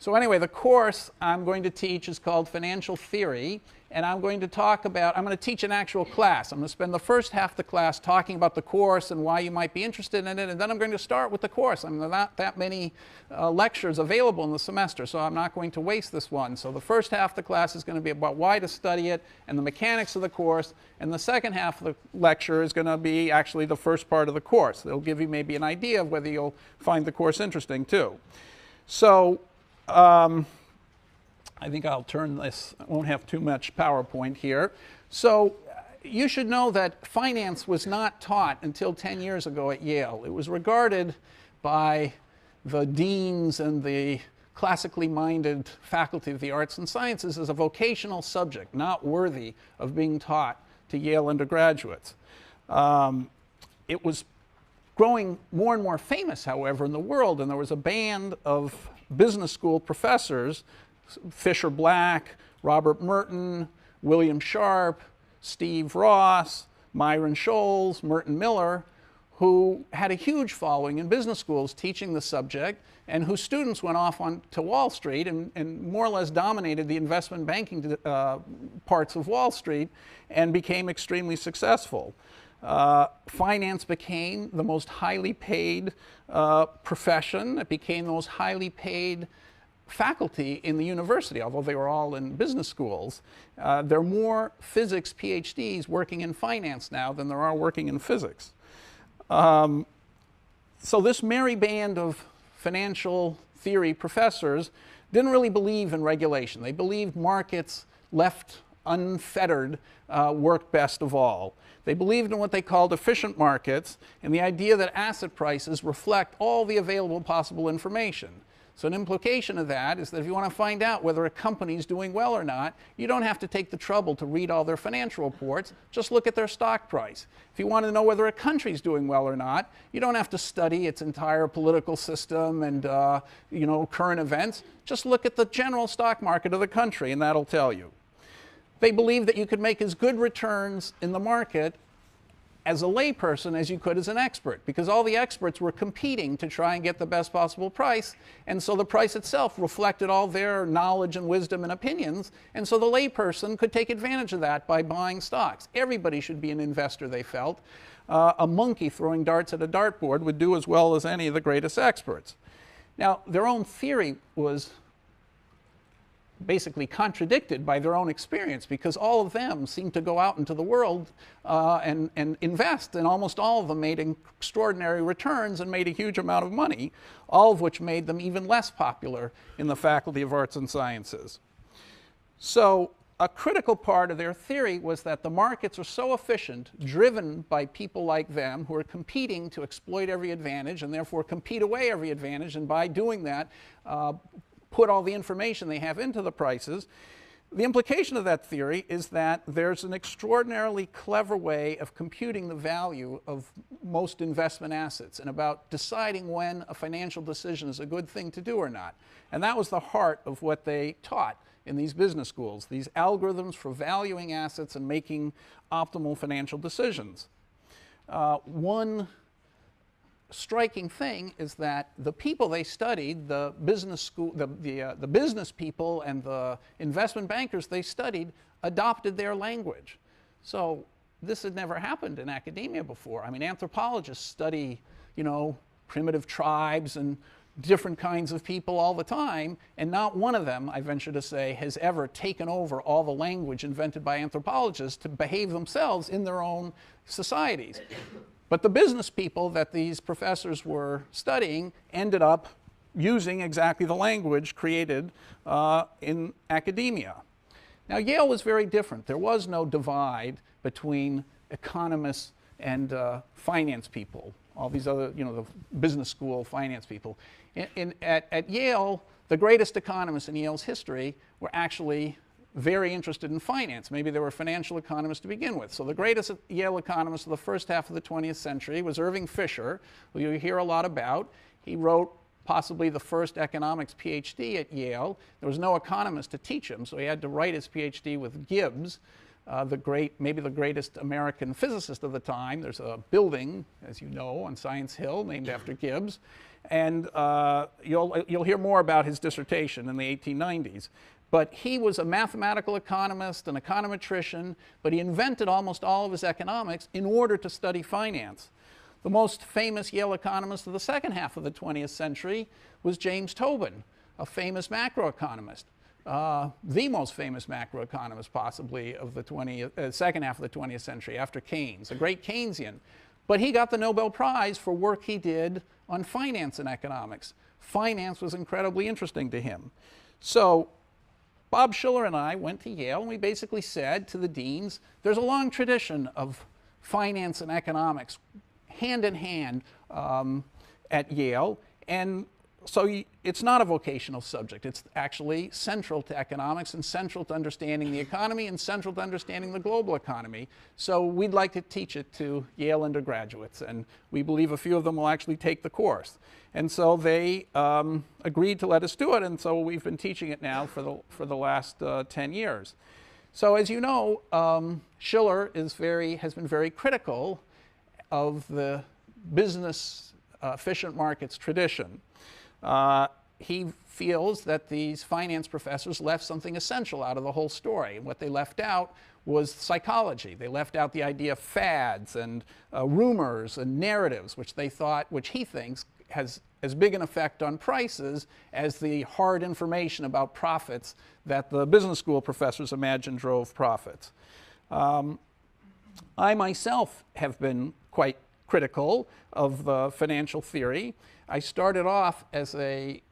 So anyway, the course I'm going to teach is called Financial Theory, and I'm going to teach an actual class. I'm going to spend the first half of the class talking about the course and why you might be interested in it, and then I'm going to start with the course. There are not that many lectures available in the semester, so I'm not going to waste this one. So the first half of the class is going to be about why to study it and the mechanics of the course, and the second half of the lecture is going to be actually the first part of the course. It'll give you maybe an idea of whether you'll find the course interesting too. So I think I'll turn this, I won't have too much PowerPoint here. So you should know that finance was not taught until 10 years ago at Yale. It was regarded by the deans and the classically minded faculty of the arts and sciences as a vocational subject, not worthy of being taught to Yale undergraduates. It was growing more and more famous, however, in the world, and there was a band of business school professors, Fisher Black, Robert Merton, William Sharp, Steve Ross, Myron Scholes, Merton Miller, who had a huge following in business schools teaching the subject, and whose students went off to Wall Street and more or less dominated the investment banking parts of Wall Street and became extremely successful. Finance became the most highly paid profession. It became the most highly paid faculty in the university, although they were all in business schools. There are more physics PhDs working in finance now than there are working in physics. So this merry band of financial theory professors didn't really believe in regulation. They believed markets left unfettered worked best of all. They believed in what they called efficient markets and the idea that asset prices reflect all the available possible information. So an implication of that is that if you want to find out whether a company is doing well or not, you don't have to take the trouble to read all their financial reports. Just look at their stock price. If you want to know whether a country is doing well or not, you don't have to study its entire political system and current events. Just look at the general stock market of the country, and that'll tell you. They believed that you could make as good returns in the market as a layperson as you could as an expert, because all the experts were competing to try and get the best possible price, and so the price itself reflected all their knowledge and wisdom and opinions, and so the layperson could take advantage of that by buying stocks. Everybody should be an investor, they felt. A monkey throwing darts at a dartboard would do as well as any of the greatest experts. Now, their own theory was basically contradicted by their own experience, because all of them seemed to go out into the world and invest, and almost all of them made extraordinary returns and made a huge amount of money, all of which made them even less popular in the Faculty of Arts and Sciences. So a critical part of their theory was that the markets are so efficient, driven by people like them who are competing to exploit every advantage and therefore compete away every advantage, and by doing that put all the information they have into the prices. The implication of that theory is that there's an extraordinarily clever way of computing the value of most investment assets and about deciding when a financial decision is a good thing to do or not. And that was the heart of what they taught in these business schools, these algorithms for valuing assets and making optimal financial decisions. One striking thing is that the people they studied, the business people and the investment bankers they studied, adopted their language. So this had never happened in academia before. I mean, anthropologists study, primitive tribes and different kinds of people all the time, and not one of them, I venture to say, has ever taken over all the language invented by anthropologists to behave themselves in their own societies. But the business people that these professors were studying ended up using exactly the language created in academia. Now, Yale was very different. There was no divide between economists and finance people, all these other, the business school finance people. At Yale, the greatest economists in Yale's history were actually very interested in finance. Maybe they were financial economists to begin with. So the greatest Yale economist of the first half of the 20th century was Irving Fisher, who you hear a lot about. He wrote possibly the first economics PhD at Yale. There was no economist to teach him, so he had to write his PhD with Gibbs. maybe the greatest American physicist of the time. There's a building, as you know, on Science Hill named after Gibbs. And you'll hear more about his dissertation in the 1890s. But he was a mathematical economist, an econometrician, but he invented almost all of his economics in order to study finance. The most famous Yale economist of the second half of the 20th century was James Tobin, a famous macroeconomist. The most famous macroeconomist possibly of the second half of the 20th century after Keynes, a great Keynesian. But he got the Nobel Prize for work he did on finance and economics. Finance was incredibly interesting to him. So Bob Shiller and I went to Yale, and we basically said to the deans, there's a long tradition of finance and economics hand in hand at Yale, and so it's not a vocational subject. It's actually central to economics and central to understanding the economy and central to understanding the global economy. So we'd like to teach it to Yale undergraduates, and we believe a few of them will actually take the course. And so they agreed to let us do it, and so we've been teaching it now for the last 10 years. So as you know, Shiller has been very critical of the business efficient markets tradition. He feels that these finance professors left something essential out of the whole story. And what they left out was psychology. They left out the idea of fads and rumors and narratives, which he thinks has as big an effect on prices as the hard information about profits that the business school professors imagine drove profits. I myself have been quite critical of the financial theory. I started off as a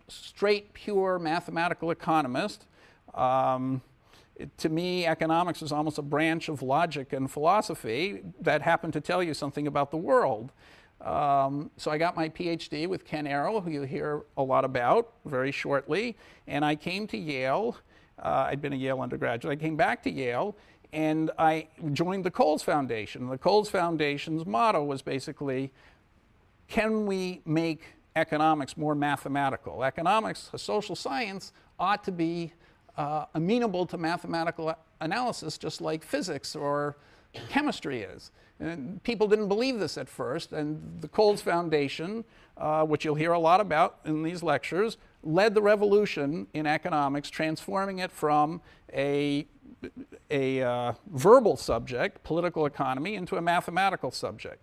straight, pure mathematical economist. To me, economics is almost a branch of logic and philosophy that happened to tell you something about the world. So I got my PhD with Ken Arrow, who you'll hear a lot about very shortly, and I came to Yale. I'd been a Yale undergraduate. I came back to Yale, and I joined the Coles Foundation. The Coles Foundation's motto was basically, can we make economics more mathematical? Economics, a social science, ought to be amenable to mathematical analysis, just like physics or chemistry is. And people didn't believe this at first, and the Coles Foundation, which you'll hear a lot about in these lectures, led the revolution in economics, transforming it from a verbal subject, political economy, into a mathematical subject.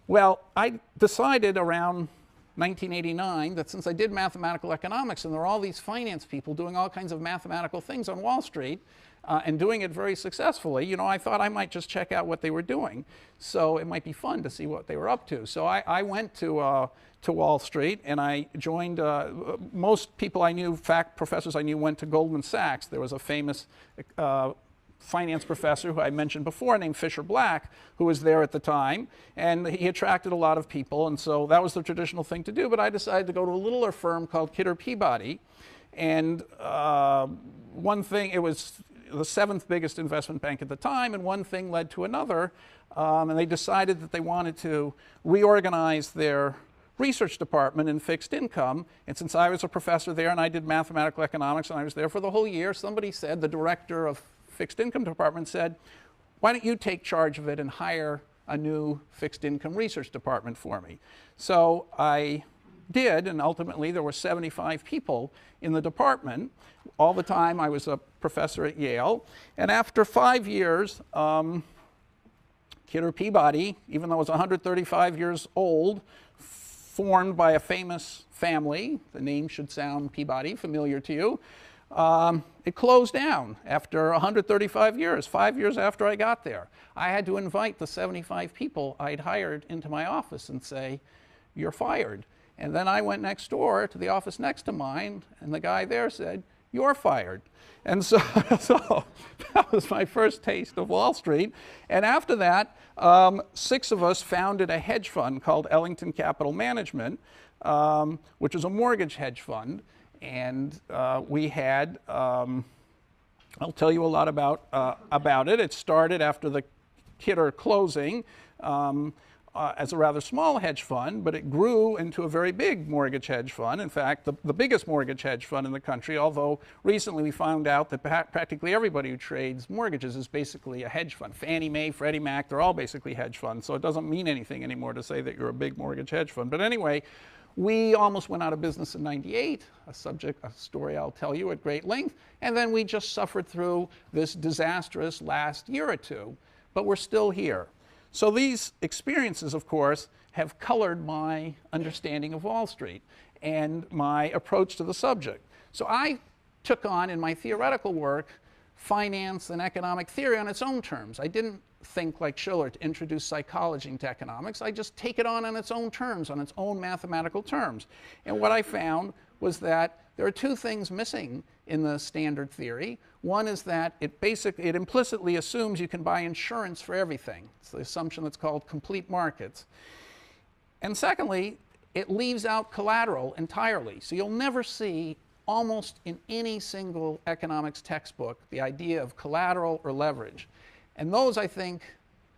Well, I decided around 1989 that since I did mathematical economics and there are all these finance people doing all kinds of mathematical things on Wall Street and doing it very successfully, you know, I thought I might just check out what they were doing. So it might be fun to see what they were up to. So I went to Wall Street, and I joined, most people I knew, professors I knew, went to Goldman Sachs. There was a famous finance professor who I mentioned before named Fisher Black, who was there at the time, and he attracted a lot of people, and so that was the traditional thing to do. But I decided to go to a littler firm called Kidder Peabody, and one thing, it was the 7th biggest investment bank at the time, and one thing led to another, and they decided that they wanted to reorganize their research department in fixed income. And since I was a professor there and I did mathematical economics and I was there for the whole year, somebody said, the director of fixed income department said, why don't you take charge of it and hire a new fixed income research department for me? So I did, and ultimately there were 75 people in the department. All the time I was a professor at Yale. And after 5 years, Kidder Peabody, even though it was 135 years old, formed by a famous family, the name should sound Peabody, familiar to you, it closed down after 135 years, 5 years after I got there. I had to invite the 75 people I'd hired into my office and say, you're fired. And then I went next door to the office next to mine, and the guy there said, you're fired. And so, that was my first taste of Wall Street. And after that, 6 of us founded a hedge fund called Ellington Capital Management, which is a mortgage hedge fund. And we had, I'll tell you a lot about it. It started after the Kidder closing. as a rather small hedge fund, but it grew into a very big mortgage hedge fund. In fact, the biggest mortgage hedge fund in the country, although recently we found out that practically everybody who trades mortgages is basically a hedge fund. Fannie Mae, Freddie Mac, they're all basically hedge funds, so it doesn't mean anything anymore to say that you're a big mortgage hedge fund. But anyway, we almost went out of business in '98, a story I'll tell you at great length, and then we just suffered through this disastrous last year or two, but we're still here. So these experiences, of course, have colored my understanding of Wall Street and my approach to the subject. So I took on, in my theoretical work, finance and economic theory on its own terms. I didn't think like Schiller to introduce psychology into economics. I just take it on its own terms, on its own mathematical terms. And what I found was that there are two things missing in the standard theory. One is that it implicitly assumes you can buy insurance for everything. It's the assumption that's called complete markets. And secondly, it leaves out collateral entirely. So you'll never see, almost in any single economics textbook, the idea of collateral or leverage. And those, I think,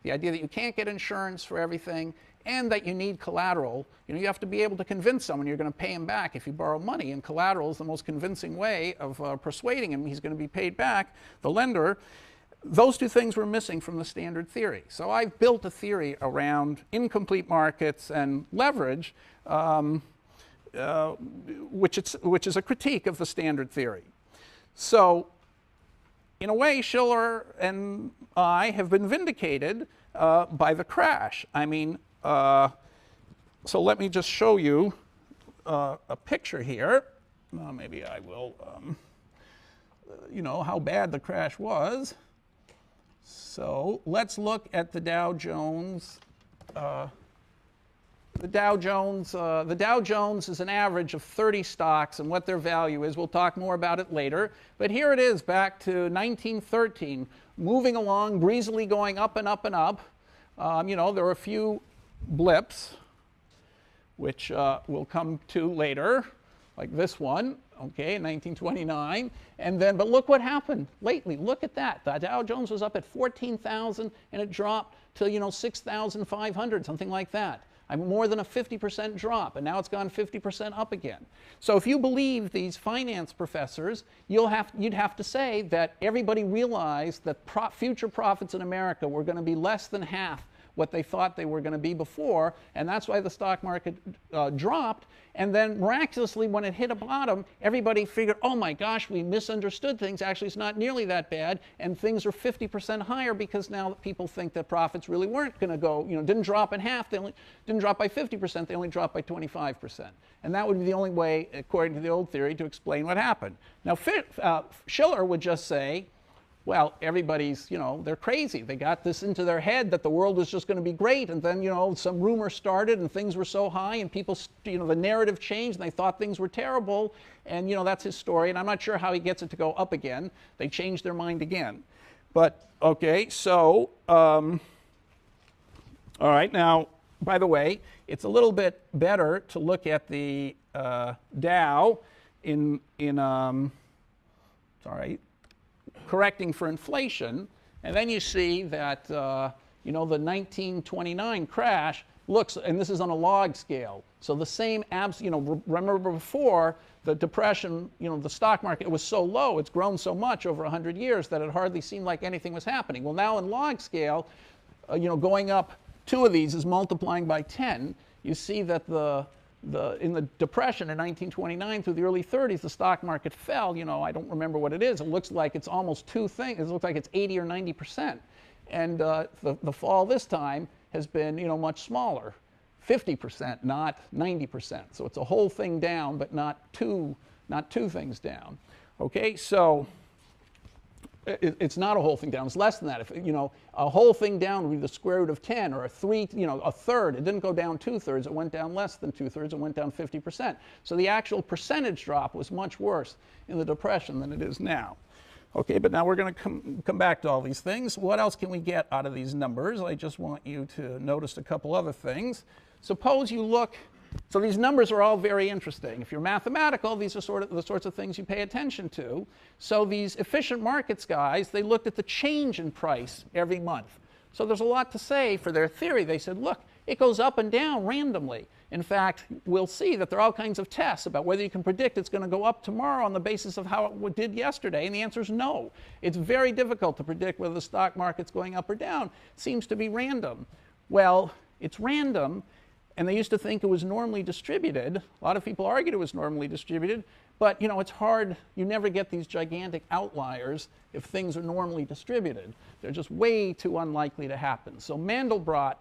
the idea that you can't get insurance for everything and that you need collateral, you have to be able to convince someone you're going to pay him back if you borrow money, and collateral is the most convincing way of persuading him he's going to be paid back, the lender. Those two things were missing from the standard theory. So I've built a theory around incomplete markets and leverage, which is a critique of the standard theory. So in a way, Schiller and I have been vindicated by the crash. I mean, so let me just show you a picture here. Maybe I will, how bad the crash was. So let's look at the Dow Jones. The Dow Jones is an average of 30 stocks, and what their value is. We'll talk more about it later. But here it is back to 1913, moving along, breezily going up and up and up. There were a few blips, which we'll come to later, like this one, okay, in 1929. And then, but look what happened lately. Look at that. The Dow Jones was up at 14,000, and it dropped to, 6,500, something like that. More than a 50% drop, and now it's gone 50% up again. So if you believe these finance professors, you'd have to say that everybody realized that future profits in America were going to be less than half what they thought they were going to be before, and that's why the stock market dropped. And then miraculously, when it hit a bottom, everybody figured, oh my gosh, we misunderstood things. Actually, it's not nearly that bad, and things are 50% higher because now people think that profits really weren't going to go, didn't drop in half. They didn't drop by 50%. They only dropped by 25%. And that would be the only way, according to the old theory, to explain what happened. Now, Schiller would just say, well, everybody's, they're crazy. They got this into their head that the world was just going to be great, and then, some rumor started and things were so high and people, the narrative changed and they thought things were terrible, and, that's his story, and I'm not sure how he gets it to go up again. They changed their mind again. But, okay, so, all right, now, by the way, it's a little bit better to look at the Dow correcting for inflation, and then you see that the 1929 crash looks, and this is on a log scale, so the same remember before the depression, the stock market was so low, it's grown so much over 100 years that it hardly seemed like anything was happening. Well, now in log scale, going up, two of these is multiplying by 10. You see that in the depression in 1929 through the early 30s, the stock market fell. I don't remember what it is. It looks like it's almost two things. It looks like it's 80 or 90%. And the fall this time has been, much smaller, 50%, not 90%. So it's a whole thing down, but not two things down. Okay, so it's not a whole thing down. It's less than that. If a whole thing down would be the square root of 10, or a third. It didn't go down 2/3. It went down less than 2/3. It went down 50%. So the actual percentage drop was much worse in the Depression than it is now. Okay, but now we're going to come back to all these things. What else can we get out of these numbers? I just want you to notice a couple other things. Suppose you look. So these numbers are all very interesting. If you're mathematical, these are the sorts of things you pay attention to. So these efficient markets guys, they looked at the change in price every month. So there's a lot to say for their theory. They said, look, It goes up and down randomly. In fact, we'll see that there are all kinds of tests about whether you can predict it's going to go up tomorrow on the basis of how it did yesterday, and the answer is no. It's very difficult to predict whether the stock market's going up or down. It seems to be random. Well, it's random, and they used to think it was normally distributed. A lot of people argued it was normally distributed, but you know, it's hard. You never get these gigantic outliers if things are normally distributed. They're just way too unlikely to happen. So Mandelbrot,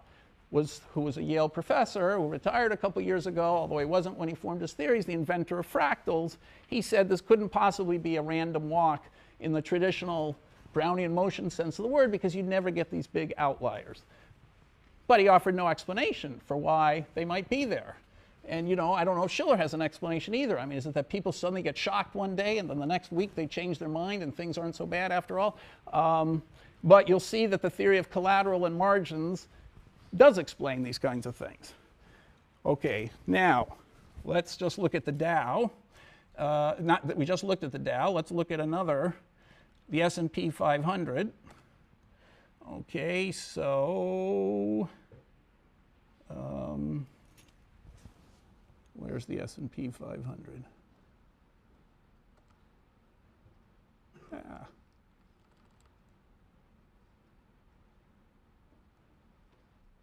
who was a Yale professor, who retired a couple years ago, although he wasn't when he formed his theories, the inventor of fractals, he said this couldn't possibly be a random walk in the traditional Brownian motion sense of the word, because you'd never get these big outliers. But he offered no explanation for why they might be there. And you know, I don't know if Shiller has an explanation either. I mean, is it that people suddenly get shocked one day and then the next week they change their mind and things aren't so bad after all? But you'll see that the theory of collateral and margins does explain these kinds of things. Okay, now let's just look at the Dow. Not that we just looked at the Dow. Let's look at another, the S&P 500. Okay, so where's the S&P 500?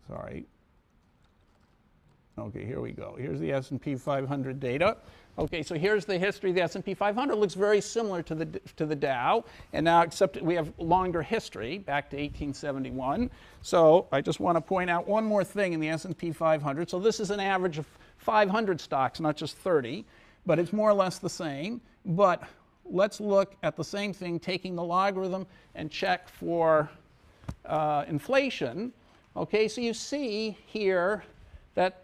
Sorry. Okay, here we go. Here's the S&P 500 data. Okay, so here's the history of the S&P 500. It looks very similar to the Dow, and now except we have longer history, back to 1871. So I just want to point out one more thing in the S&P 500. So this is an average of 500 stocks, not just 30, but it's more or less the same. But let's look at the same thing, taking the logarithm and check for inflation. Okay, so you see here that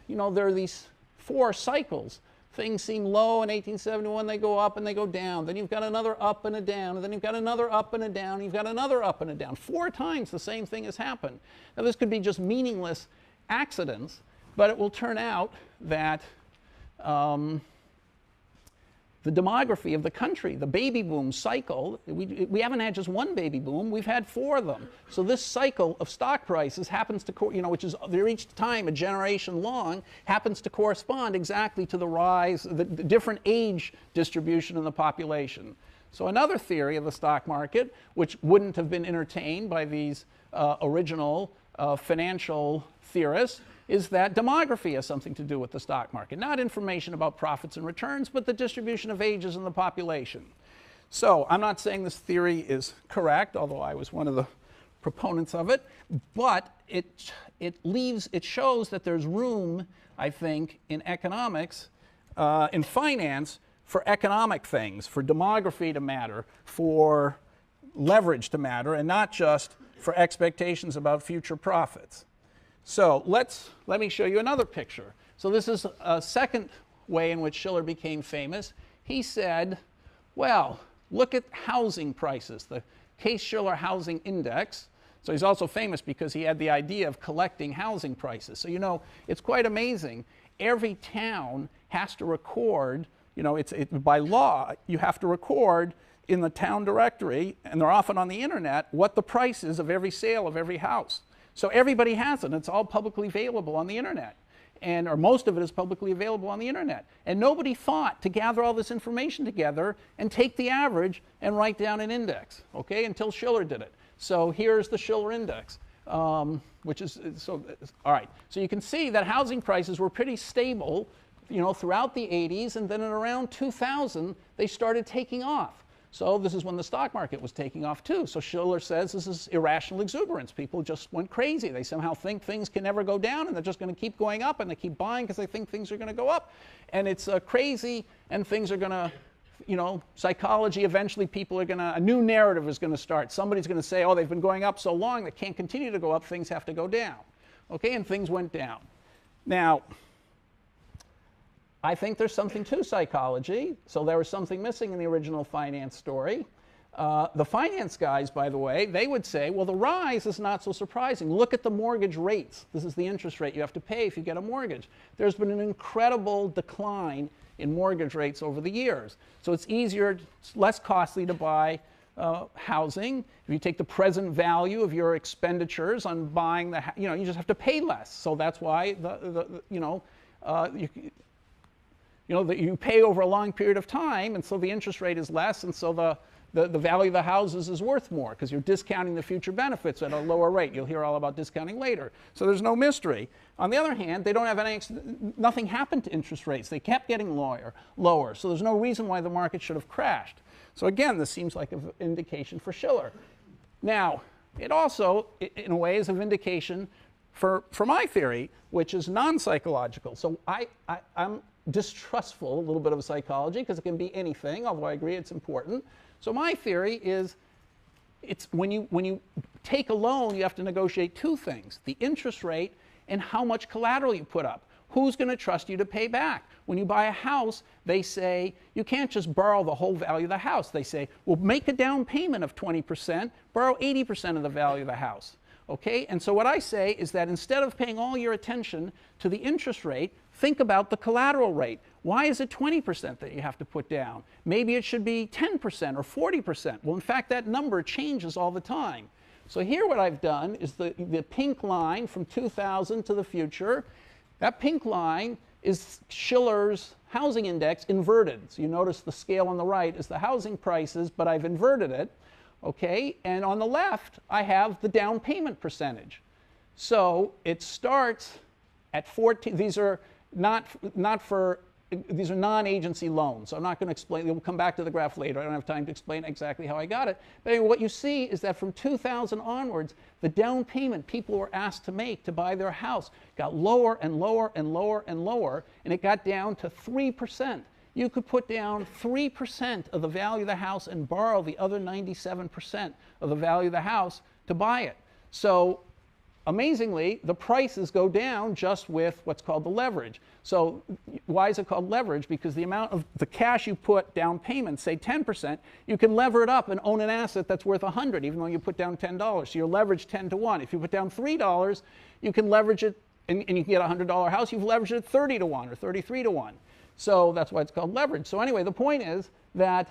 you know, there are these 4 cycles. Things seem low in 1871, they go up and they go down. Then you've got another up and a down, and then you've got another up and a down, and you've got another up and a down. 4 times the same thing has happened. Now this could be just meaningless accidents, but it will turn out that the demography of the country, the baby boom cycle, we haven't had just one baby boom, we've had 4 of them. So this cycle of stock prices happens to, you know, which is they're each time a generation long, happens to correspond exactly to the rise, the different age distribution in the population. So another theory of the stock market, which wouldn't have been entertained by these original financial theorists, is that demography has something to do with the stock market. Not information about profits and returns, but the distribution of ages in the population. So I'm not saying this theory is correct, although I was one of the proponents of it, but it shows that there's room, I think, in economics, in finance, for economic things, for demography to matter, for leverage to matter, and not just for expectations about future profits. So let me show you another picture. So this is a second way in which Shiller became famous. He said, well, look at housing prices, the Case-Shiller Housing Index. So he's also famous because he had the idea of collecting housing prices. So you know, it's quite amazing. Every town has to record, you know, by law, you have to record in the town directory, and they're often on the internet, what the price is of every sale of every house. So everybody has it. It's all publicly available on the internet, or most of it is publicly available on the internet. And nobody thought to gather all this information together and take the average and write down an index, okay, until Shiller did it. So here's the Shiller index, which is, so, all right. So you can see that housing prices were pretty stable, you know, throughout the 80s, and then at around 2000, they started taking off. So this is when the stock market was taking off too. So Shiller says this is irrational exuberance. People just went crazy. They somehow think things can never go down, and they're just going to keep going up, and they keep buying because they think things are going to go up. And it's crazy, and things are going to, you know, psychology, eventually people are going to, a new narrative is going to start. Somebody's going to say, oh, they've been going up so long, they can't continue to go up, things have to go down. Okay, and things went down. Now, I think there's something to psychology, so there was something missing in the original finance story. The finance guys, by the way, they would say, well, the rise is not so surprising. Look at the mortgage rates. This is the interest rate you have to pay if you get a mortgage. There's been an incredible decline in mortgage rates over the years. So it's easier, it's less costly to buy housing. If you take the present value of your expenditures on buying the, you just have to pay less. So that's why that you pay over a long period of time, and so the interest rate is less, and so the value of the houses is worth more because you're discounting the future benefits at a lower rate. You'll hear all about discounting later. So there's no mystery. On the other hand, they don't have nothing happened to interest rates. They kept getting lower. So there's no reason why the market should have crashed. So again, this seems like an indication for Shiller. Now, it also, in a way, is a vindication for my theory, which is non-psychological. So I'm distrustful a little bit of psychology because it can be anything, although I agree it's important. So my theory is it's when you take a loan, you have to negotiate two things: the interest rate and how much collateral you put up. Who's going to trust you to pay back? When you buy a house, they say you can't just borrow the whole value of the house. They say, well, make a down payment of 20%, borrow 80% of the value of the house. Okay? And so what I say is that instead of paying all your attention to the interest rate, think about the collateral rate. Why is it 20% that you have to put down? Maybe it should be 10% or 40%. Well, in fact, that number changes all the time. So here what I've done is the pink line from 2000 to the future. That pink line is Shiller's housing index inverted. So you notice the scale on the right is the housing prices, but I've inverted it. Okay, and on the left, I have the down payment percentage. So it starts at 14. These are these are non-agency loans. So I'm not going to explain. We'll come back to the graph later. I don't have time to explain exactly how I got it. But anyway, what you see is that from 2000 onwards, the down payment people were asked to make to buy their house got lower and lower and lower and lower, and it got down to 3%. You could put down 3% of the value of the house and borrow the other 97% of the value of the house to buy it. So amazingly, the prices go down just with what's called the leverage. So why is it called leverage? Because the amount of the cash you put down payment, say 10%, you can lever it up and own an asset that's worth 100, even though you put down $10. So you're leveraged 10 to 1. If you put down $3, you can leverage it, and you can get a $100 house. You've leveraged it 30 to 1 or 33 to 1. So that's why it's called leverage. So anyway, the point is that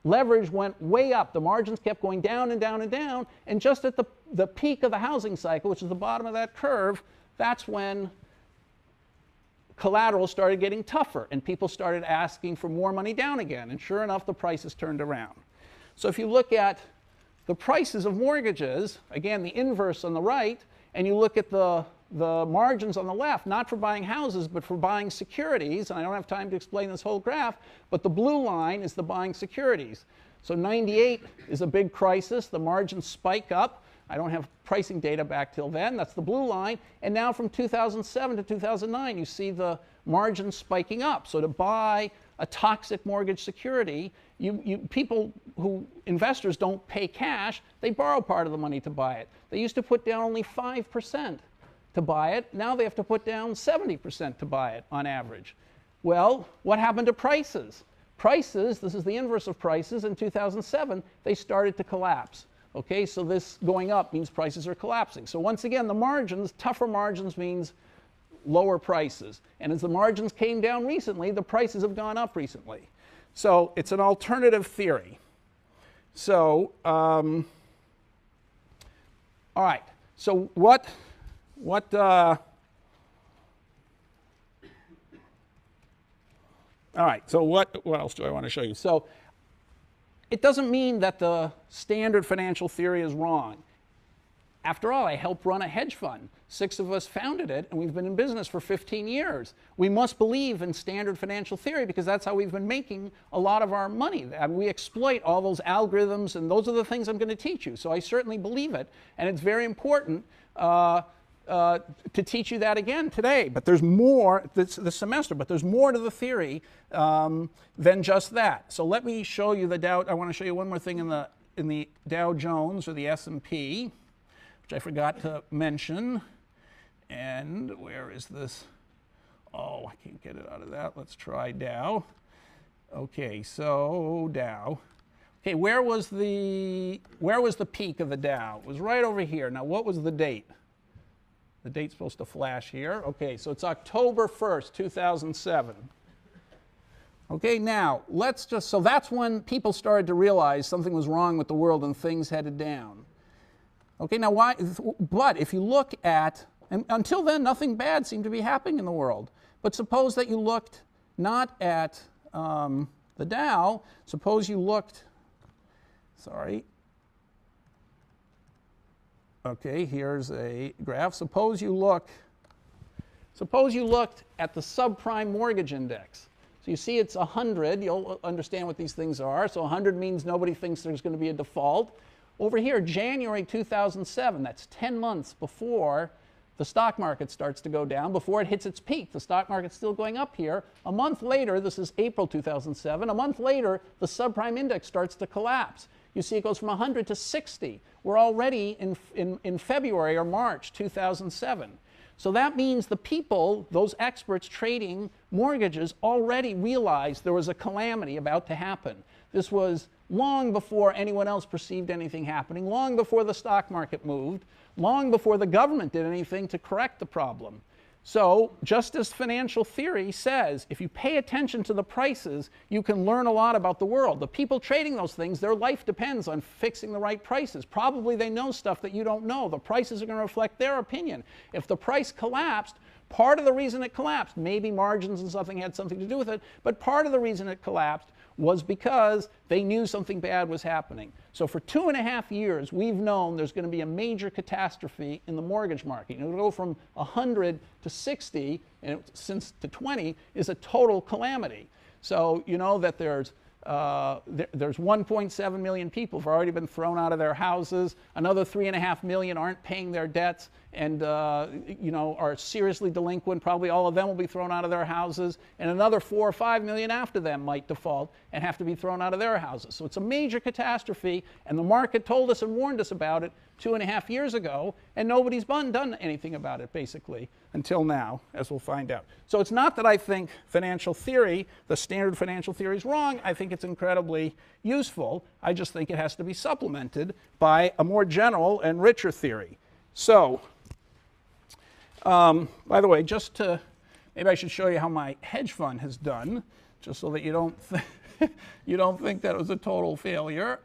leverage went way up. The margins kept going down and down and down. And just at the peak of the housing cycle, which is the bottom of that curve, that's when collateral started getting tougher and people started asking for more money down again. And sure enough, the prices turned around. So if you look at the prices of mortgages, again, the inverse on the right, and you look at the margins on the left, not for buying houses, but for buying securities, and I don't have time to explain this whole graph, but the blue line is the buying securities. So 98 is a big crisis. The margins spike up. I don't have pricing data back till then. That's the blue line. And now from 2007 to 2009, you see the margins spiking up. So to buy a toxic mortgage security, investors don't pay cash. They borrow part of the money to buy it. They used to put down only 5% to buy it. Now they have to put down 70% to buy it on average. Well, what happened to prices? Prices, this is the inverse of prices, in 2007, they started to collapse. Okay, so this going up means prices are collapsing. So once again, the margins, tougher margins means lower prices. And as the margins came down recently, the prices have gone up recently. So it's an alternative theory. So, all right, so what all right, so what else do I want to show you? So it doesn't mean that the standard financial theory is wrong. After all, I helped run a hedge fund. 6 of us founded it, and we've been in business for 15 years. We must believe in standard financial theory because that's how we've been making a lot of our money. And we exploit all those algorithms, and those are the things I'm going to teach you. So I certainly believe it, and it's very important to teach you that again today. But there's more this semester, but there's more to the theory than just that. So let me show you the Dow. I want to show you one more thing in the Dow Jones or the S&P, which I forgot to mention. And where is this? Oh, I can't get it out of that. Let's try Dow. Okay, so Dow. Okay, where was the peak of the Dow? It was right over here. Now, what was the date? The date's supposed to flash here. Okay, so it's October 1st, 2007. Okay, now let's just, so that's when people started to realize something was wrong with the world and things headed down. Okay, now why, but if you look at, and until then nothing bad seemed to be happening in the world. But suppose that you looked not at the Dow, suppose you looked, sorry, okay, here's a graph. Suppose you looked at the subprime mortgage index. So you see it's 100. You'll understand what these things are. So 100 means nobody thinks there's going to be a default. Over here, January 2007, that's 10 months before the stock market starts to go down, before it hits its peak. The stock market's still going up here. A month later, this is April 2007, a month later, the subprime index starts to collapse. You see it goes from 100 to 60. We're already in February or March 2007. So that means the people, those experts trading mortgages, already realized there was a calamity about to happen. This was long before anyone else perceived anything happening, long before the stock market moved, long before the government did anything to correct the problem. So, just as financial theory says, if you pay attention to the prices, you can learn a lot about the world. The people trading those things, their life depends on fixing the right prices. Probably they know stuff that you don't know. The prices are going to reflect their opinion. If the price collapsed, part of the reason it collapsed, maybe margins and something had something to do with it, but part of the reason it collapsed was because they knew something bad was happening. So for 2.5 years, we've known there's going to be a major catastrophe in the mortgage market. It'll go from 100 to 60, and since to 20 is a total calamity. So you know that there's 1.7 million people who've already been thrown out of their houses. Another 3.5 million aren't paying their debts and are seriously delinquent. Probably all of them will be thrown out of their houses, and another 4 or 5 million after them might default and have to be thrown out of their houses. So it's a major catastrophe, and the market told us and warned us about it 2.5 years ago, and nobody's done anything about it, basically, until now, as we'll find out. So it's not that I think financial theory, the standard financial theory, is wrong. I think it's incredibly useful. I just think it has to be supplemented by a more general and richer theory. So, by the way, just to, maybe I should show you how my hedge fund has done, just so that you don't think that it was a total failure.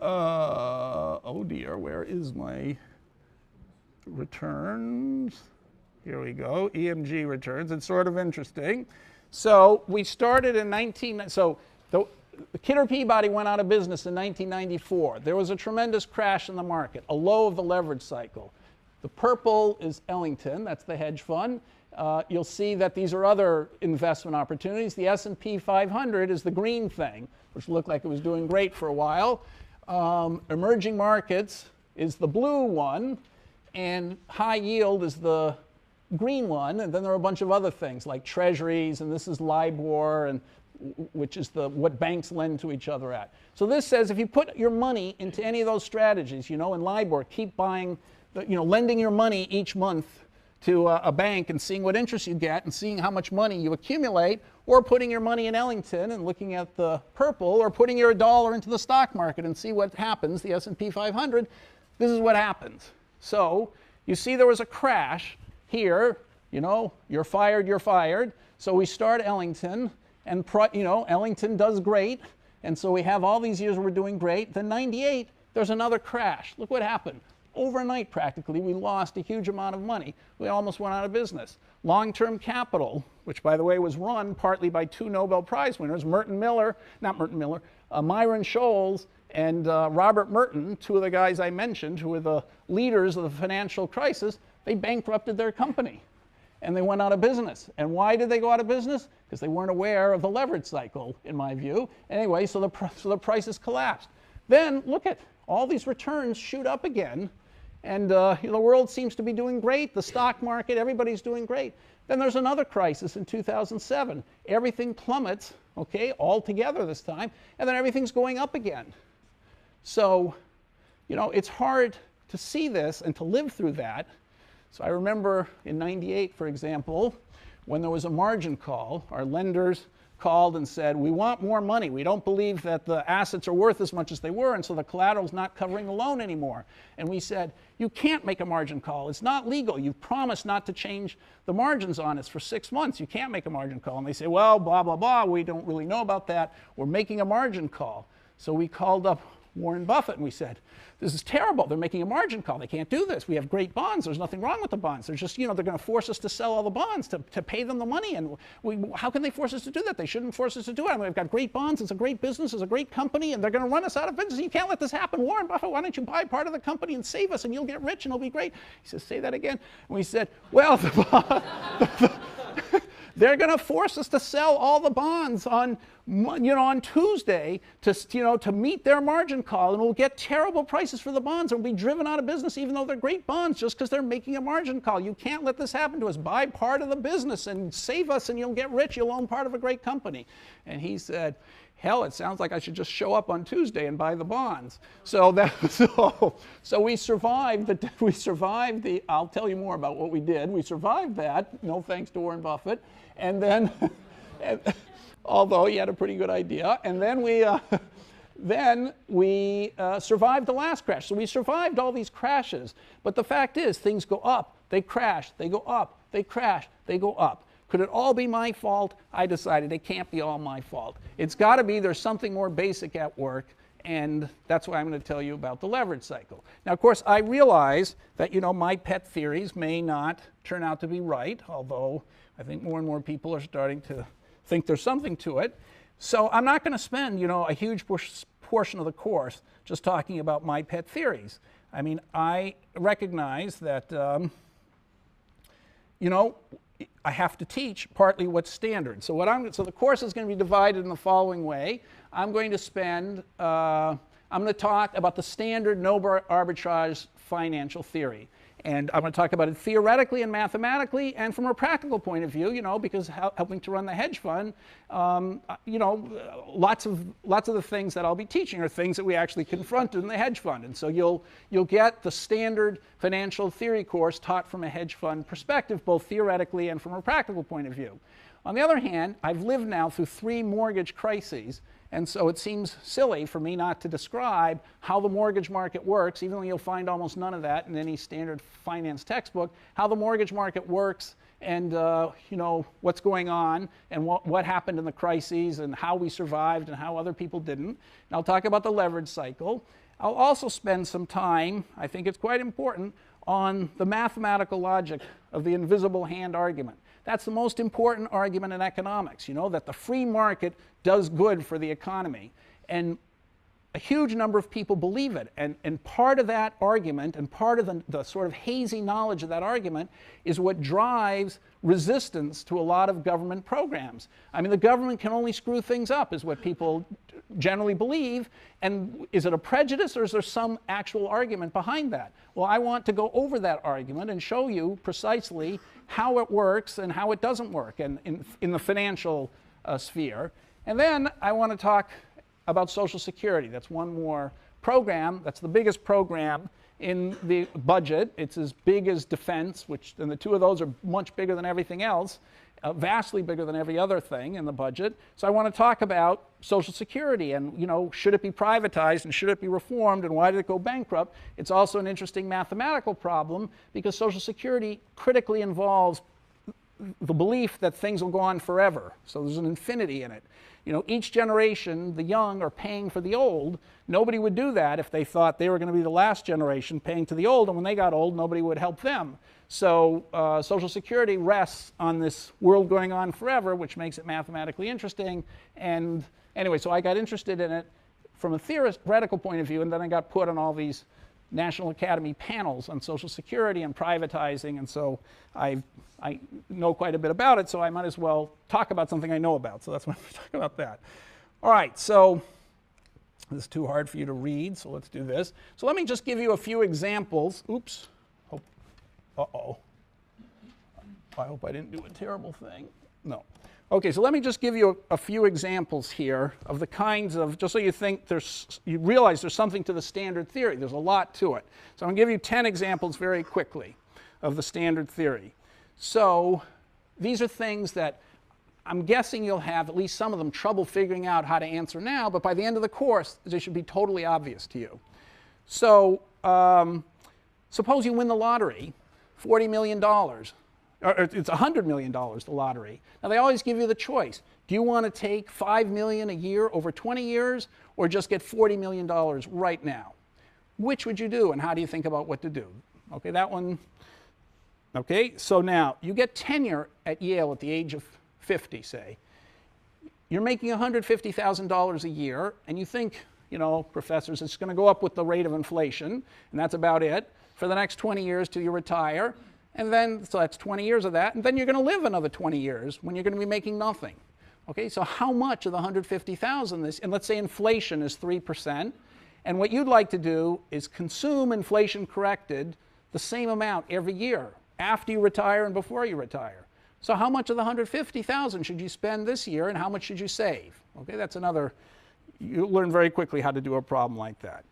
Oh dear, where is my returns? Here we go, EMG returns. It's sort of interesting. So we started in the Kidder Peabody went out of business in 1994. There was a tremendous crash in the market, a low of the leverage cycle. The purple is Ellington, that's the hedge fund. You'll see that these are other investment opportunities. The S&P 500 is the green thing, which looked like it was doing great for a while. Emerging markets is the blue one, and high yield is the green one. And then there are a bunch of other things like treasuries, and this is LIBOR, and which is what banks lend to each other at. So this says if you put your money into any of those strategies, in LIBOR, keep buying, lending your money each month to a bank and seeing what interest you get and seeing how much money you accumulate, or putting your money in Ellington and looking at the purple, or putting your $1 into the stock market and see what happens, the S&P 500, this is what happens. So you see there was a crash here, you're fired. So we start Ellington, and Ellington does great, and so we have all these years where we're doing great. Then 98, there's another crash. Look what happened. Overnight, practically, we lost a huge amount of money. We almost went out of business. Long-term capital, which, by the way, was run partly by 2 Nobel Prize winners, Myron Scholes and Robert Merton, 2 of the guys I mentioned, who were the leaders of the financial crisis. They bankrupted their company, and they went out of business. And why did they go out of business? Because they weren't aware of the leverage cycle, in my view. Anyway, so the prices collapsed. Then, look at all these returns shoot up again. And the world seems to be doing great. The stock market, everybody's doing great. Then there's another crisis in 2007. Everything plummets, all together this time, and then everything's going up again. So, it's hard to see this and to live through that. So I remember in 98, for example, when there was a margin call, our lenders called and said, we want more money. We don't believe that the assets are worth as much as they were, and so the collateral's not covering the loan anymore. And we said, you can't make a margin call. It's not legal. You've promised not to change the margins on us for 6 months. You can't make a margin call. And they say, well, blah, blah, blah. We don't really know about that. We're making a margin call. So we called up Warren Buffett and we said, this is terrible. They're making a margin call. They can't do this. We have great bonds. There's nothing wrong with the bonds. They're just, they're going to force us to sell all the bonds to pay them the money. And how can they force us to do that? They shouldn't force us to do it. I mean, we've got great bonds. It's a great business. It's a great company. And they're going to run us out of business. You can't let this happen. Warren Buffett, why don't you buy part of the company and save us and you'll get rich and it'll be great. He says, say that again. And we said, well, they're going to force us to sell all the bonds on, on Tuesday to meet their margin call, and we'll get terrible prices for the bonds, and we'll be driven out of business even though they're great bonds just because they're making a margin call. You can't let this happen to us. Buy part of the business and save us, and you'll get rich. You'll own part of a great company. And he said, hell, it sounds like I should just show up on Tuesday and buy the bonds. So we survived. We survived the. I'll tell you more about what we did. We survived that. No thanks to Warren Buffett. And then, although he had a pretty good idea, and then we survived the last crash. So we survived all these crashes. But the fact is, things go up, they crash, they go up, they crash, they go up. Could it all be my fault? I decided it can't be all my fault. It's got to be there's something more basic at work, and that's why I'm going to tell you about the leverage cycle. Now, of course, I realize that my pet theories may not turn out to be right, although I think more and more people are starting to think there's something to it. So I'm not going to spend a huge portion of the course just talking about my pet theories. I mean, I recognize that I have to teach partly what's standard. So the course is going to be divided in the following way. I'm going to talk about the standard no arbitrage financial theory. And I'm going to talk about it theoretically and mathematically, and from a practical point of view, because helping to run the hedge fund, lots of the things that I'll be teaching are things that we actually confronted in the hedge fund. And so you'll get the standard financial theory course taught from a hedge fund perspective, both theoretically and from a practical point of view. On the other hand, I've lived now through 3 mortgage crises. And so it seems silly for me not to describe how the mortgage market works, even though you'll find almost none of that in any standard finance textbook, how the mortgage market works and what's going on and what happened in the crises and how we survived and how other people didn't. And I'll talk about the leverage cycle. I'll also spend some time, I think it's quite important, on the mathematical logic of the invisible hand argument. That's the most important argument in economics, that the free market does good for the economy. And a huge number of people believe it. And part of that argument, and part of the sort of hazy knowledge of that argument, is what drives resistance to a lot of government programs. I mean, the government can only screw things up, is what people generally believe. And is it a prejudice, or is there some actual argument behind that? Well, I want to go over that argument and show you precisely how it works and how it doesn't work in the financial sphere. And then I want to talk about Social Security. That's one more program. That's the biggest program in the budget. It's as big as defense, and the two of those are much bigger than everything else, vastly bigger than every other thing in the budget. So I want to talk about Social Security and, should it be privatized and should it be reformed and why did it go bankrupt? It's also an interesting mathematical problem because Social Security critically involves the belief that things will go on forever. So there's an infinity in it. Each generation, the young are paying for the old. Nobody would do that if they thought they were going to be the last generation paying to the old, and when they got old, nobody would help them. So Social Security rests on this world going on forever, which makes it mathematically interesting. And anyway, so I got interested in it from a theoretical point of view, and then I got put on all these National Academy panels on Social Security and privatizing, and so I know quite a bit about it, so I might as well talk about something I know about. So that's why I'm going to talk about that. All right, so this is too hard for you to read, so let's do this. So let me just give you a few examples. Oops. Uh-oh. I hope I didn't do a terrible thing. No. Okay, so let me just give you a few examples here of the kinds of, just so you realize there's something to the standard theory. There's a lot to it. So I'm going to give you 10 examples very quickly of the standard theory. So these are things that I'm guessing you'll have, at least some of them, trouble figuring out how to answer now, but by the end of the course, they should be totally obvious to you. So suppose you win the lottery, $40 million, or it's $100 million, the lottery. Now, they always give you the choice. Do you want to take $5 million a year over 20 years, or just get $40 million right now? Which would you do, and how do you think about what to do? Okay, that one. Okay, so now you get tenure at Yale at the age of 50, say. You're making $150,000 a year, and you think, you know, professors, it's going to go up with the rate of inflation, and that's about it, for the next 20 years till you retire. And then, so that's 20 years of that, and then you're going to live another 20 years when you're going to be making nothing. Okay, so how much of the $150,000 is, and let's say inflation is 3%, and what you'd like to do is consume inflation corrected the same amount every year, after you retire and before you retire. So how much of the $150,000 should you spend this year, and how much should you save? Okay, that's another, you learn very quickly how to do a problem like that.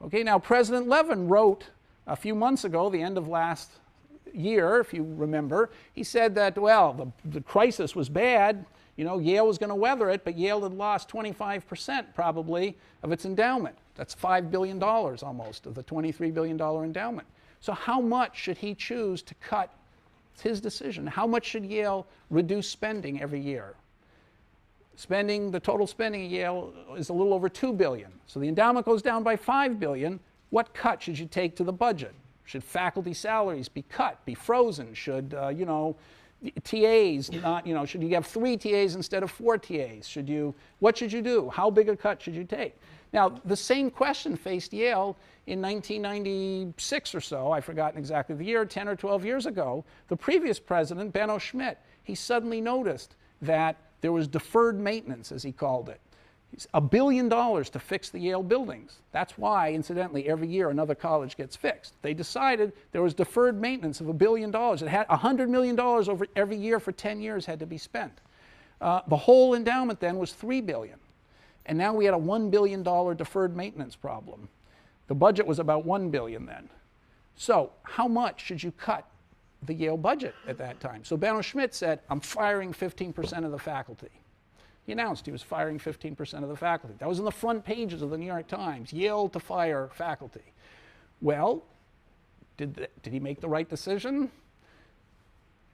Okay, now President Levin wrote a few months ago, the end of last year, if you remember, he said that, well, the crisis was bad, you know, Yale was going to weather it, but Yale had lost 25% probably of its endowment. That's $5 billion almost of the $23 billion endowment. So how much should he choose to cut? It's his decision. How much should Yale reduce spending every year? Spending, the total spending at Yale is a little over $2 billion. So the endowment goes down by $5 billion. What cut should you take to the budget? Should faculty salaries be cut, be frozen? Should, you know, TAs not, you know, should you have 3 TAs instead of 4 TAs? Should you, what should you do? How big a cut should you take? Now, the same question faced Yale in 1996 or so. I've forgotten exactly the year, 10 or 12 years ago. The previous president, Benno Schmidt, he suddenly noticed that there was deferred maintenance, as he called it. $1 billion to fix the Yale buildings. That's why, incidentally, every year another college gets fixed. They decided there was deferred maintenance of $1 billion. It had $100 million over every year for 10 years had to be spent. The whole endowment then was $3 billion. And now we had a $1 billion deferred maintenance problem. The budget was about $1 billion then. So how much should you cut the Yale budget at that time? So Benno Schmidt said, I'm firing 15% of the faculty. He announced he was firing 15% of the faculty. That was in the front pages of the New York Times, Yale to fire faculty. Well, did he make the right decision?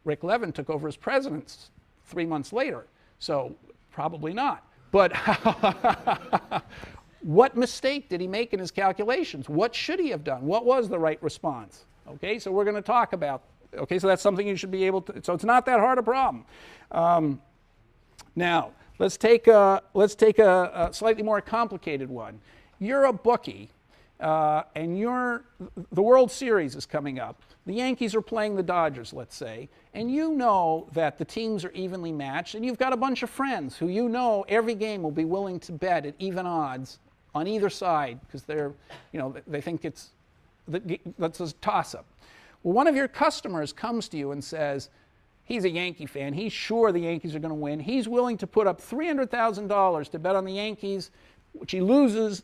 Rick Levin took over as president 3 months later, so probably not. But what mistake did he make in his calculations? What should he have done? What was the right response? Okay, so we're going to talk about, okay, so that's something you should be able to, so it's not that hard a problem. Now, let's take a slightly more complicated one. You're a bookie, and the World Series is coming up. The Yankees are playing the Dodgers, let's say, and you know that the teams are evenly matched, and you've got a bunch of friends who you know every game will be willing to bet at even odds on either side because they're, you know, they think it's, that's a toss-up. Well, one of your customers comes to you and says, he's a Yankee fan. He's sure the Yankees are going to win. He's willing to put up $300,000 to bet on the Yankees, which he loses.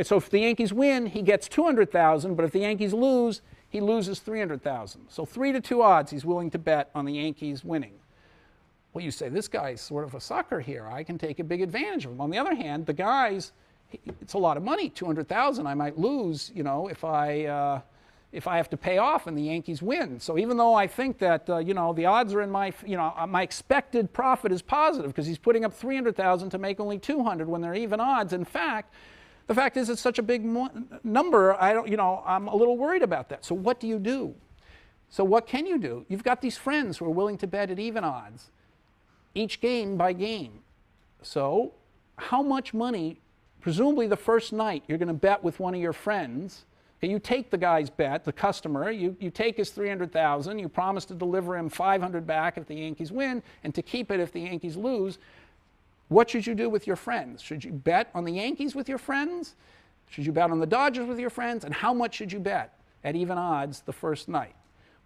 So if the Yankees win, he gets $200,000, but if the Yankees lose, he loses $300,000. So 3-2 odds he's willing to bet on the Yankees winning. Well, you say, this guy's sort of a sucker here. I can take a big advantage of him. On the other hand, the guys, it's a lot of money, $200,000 I might lose, you know, if I have to pay off and the Yankees win. So even though I think that, you know, the odds are in my, you know, my expected profit is positive because he's putting up $300,000 to make only $200 when they're even odds. In fact, the fact is it's such a big number, I don't, you know, I'm a little worried about that. So what do you do? So what can you do? You've got these friends who are willing to bet at even odds, each game by game. So how much money, presumably the first night you're going to bet with one of your friends. Okay, you take the guy's bet, the customer, you take his $300,000, you promise to deliver him $500 back if the Yankees win, and to keep it if the Yankees lose. What should you do with your friends? Should you bet on the Yankees with your friends? Should you bet on the Dodgers with your friends? And how much should you bet at even odds the first night?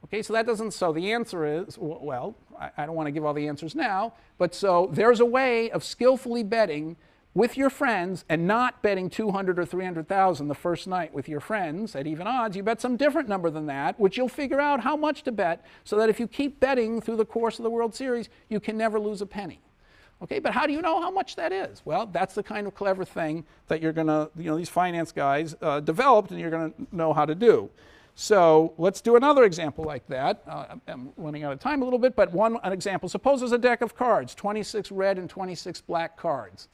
Okay, so that doesn't, so the answer is, well, I don't want to give all the answers now, but so there's a way of skillfully betting with your friends and not betting $200,000 or $300,000 the first night with your friends at even odds. You bet some different number than that, which you'll figure out how much to bet so that if you keep betting through the course of the World Series, you can never lose a penny. Okay, but how do you know how much that is? Well, that's the kind of clever thing that you're going to, these finance guys developed and you're going to know how to do. So let's do another example like that. I'm running out of time a little bit, but an example. Suppose there's a deck of cards, 26 red and 26 black cards.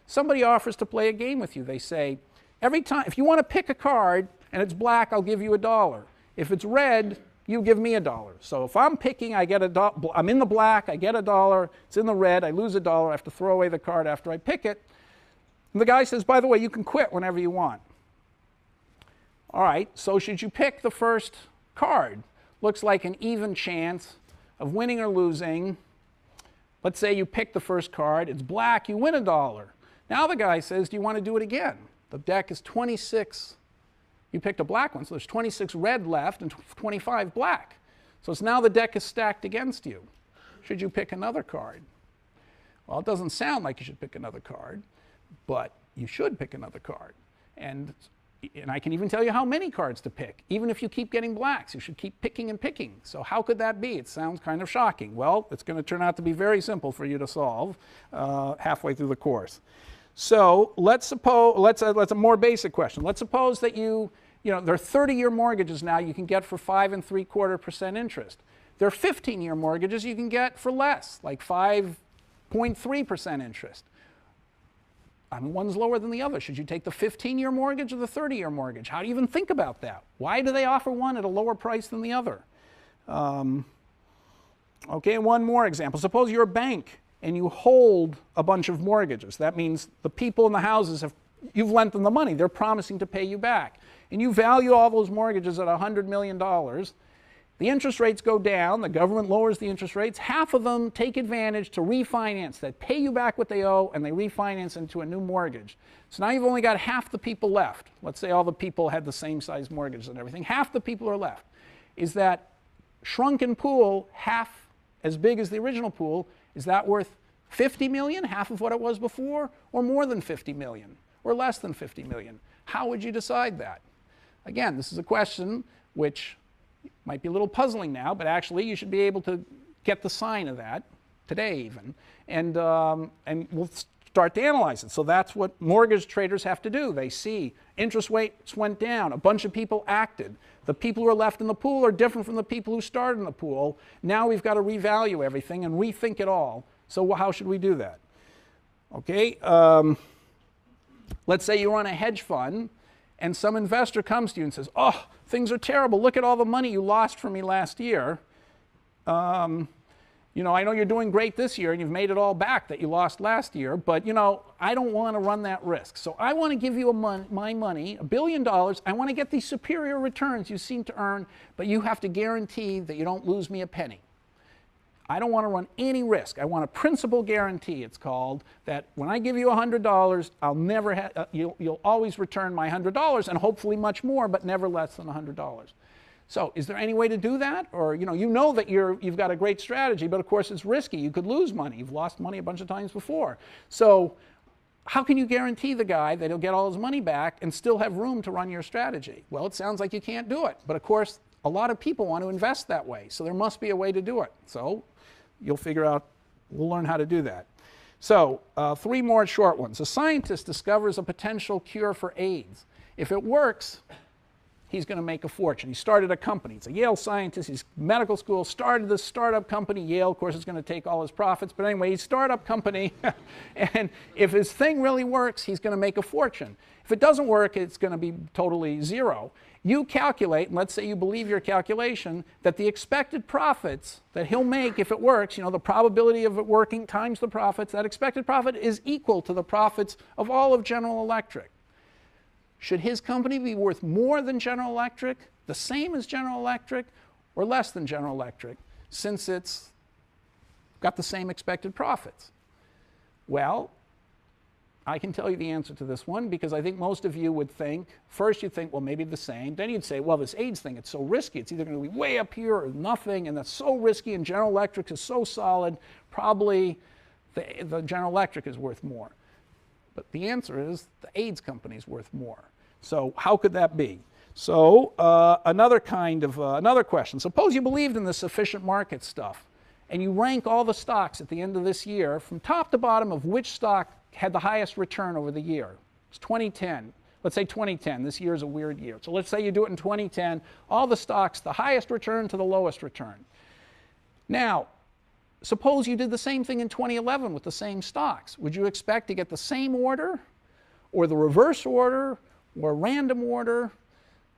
Somebody offers to play a game with you. They say, every time, if you want to pick a card and it's black, I'll give you $1. If it's red, you give me $1. So if I'm picking, I get $1. I'm in the black, I get $1. It's in the red, I lose $1. I have to throw away the card after I pick it. And the guy says, by the way, you can quit whenever you want. All right, so should you pick the first card? Looks like an even chance of winning or losing. Let's say you pick the first card, it's black, you win $1. Now the guy says, do you want to do it again? The deck is 26. You picked a black one, so there's 26 red left and 25 black. So it's now the deck is stacked against you. Should you pick another card? Well, it doesn't sound like you should pick another card, but you should pick another card. And I can even tell you how many cards to pick. Even if you keep getting blacks, you should keep picking and picking. So how could that be? It sounds kind of shocking. Well, it's going to turn out to be very simple for you to solve halfway through the course. So let's a more basic question. Let's suppose that there are 30-year mortgages now you can get for 5.75% interest. There are 15-year mortgages you can get for less, like 5.3% interest. One's lower than the other. Should you take the 15-year mortgage or the 30-year mortgage? How do you even think about that? Why do they offer one at a lower price than the other? Okay, one more example. Suppose you're a bank and you hold a bunch of mortgages. That means the people in the houses you've lent them the money. They're promising to pay you back. And you value all those mortgages at $100 million. The interest rates go down. The government lowers the interest rates. Half of them take advantage to refinance that, pay you back what they owe, and they refinance into a new mortgage. So now you've only got half the people left. Let's say all the people had the same size mortgages and everything. Half the people are left. Is that shrunken pool half as big as the original pool? Is that worth 50 million, half of what it was before, or more than 50 million, or less than 50 million? How would you decide that? Again, this is a question which might be a little puzzling now, but actually you should be able to get the sign of that today even, and we'll start to analyze it. So that's what mortgage traders have to do. They see interest rates went down, a bunch of people acted. The people who are left in the pool are different from the people who started in the pool. Now we've got to revalue everything and rethink it all. So how should we do that? Okay, let's say you run a hedge fund and some investor comes to you and says, oh, things are terrible. Look at all the money you lost from me last year. I know you're doing great this year and you've made it all back that you lost last year, but I don't want to run that risk. So I want to give you my money, $1 billion. I want to get these superior returns you seem to earn, but you have to guarantee that you don't lose me a penny. I don't want to run any risk. I want a principal guarantee, it's called, that when I give you $100, I'll never you'll always return my $100 and hopefully much more, but never less than $100. So is there any way to do that? Or you know that you've got a great strategy, but of course it's risky. You could lose money. You've lost money a bunch of times before. So how can you guarantee the guy that he'll get all his money back and still have room to run your strategy? Well, it sounds like you can't do it. But of course, a lot of people want to invest that way. So there must be a way to do it. So you'll figure out, we'll learn how to do that. So 3 more short ones. A scientist discovers a potential cure for AIDS. If it works, he's going to make a fortune. He started a company. He's a Yale scientist. He's medical school, started this startup company. Yale, of course, is going to take all his profits. But anyway, he's a startup company. And if his thing really works, he's going to make a fortune. If it doesn't work, it's going to be totally zero. You calculate, and let's say you believe your calculation, that the expected profits that he'll make if it works, the probability of it working times the profits, that expected profit is equal to the profits of all of General Electric. Should his company be worth more than General Electric, the same as General Electric, or less than General Electric, since it's got the same expected profits? Well, I can tell you the answer to this one because I think most of you would think, first you'd think, well, maybe the same. Then you'd say, well, this AIDS thing, it's so risky. It's either going to be way up here or nothing, and that's so risky, and General Electric is so solid, probably the General Electric is worth more. But the answer is the AIDS company is worth more. So how could that be? So another question. Suppose you believed in this efficient market stuff, and you rank all the stocks at the end of this year from top to bottom of which stock had the highest return over the year. It's 2010. Let's say 2010. This year is a weird year. So let's say you do it in 2010. All the stocks, the highest return to the lowest return. Now, suppose you did the same thing in 2011 with the same stocks. Would you expect to get the same order, or the reverse order, or random order?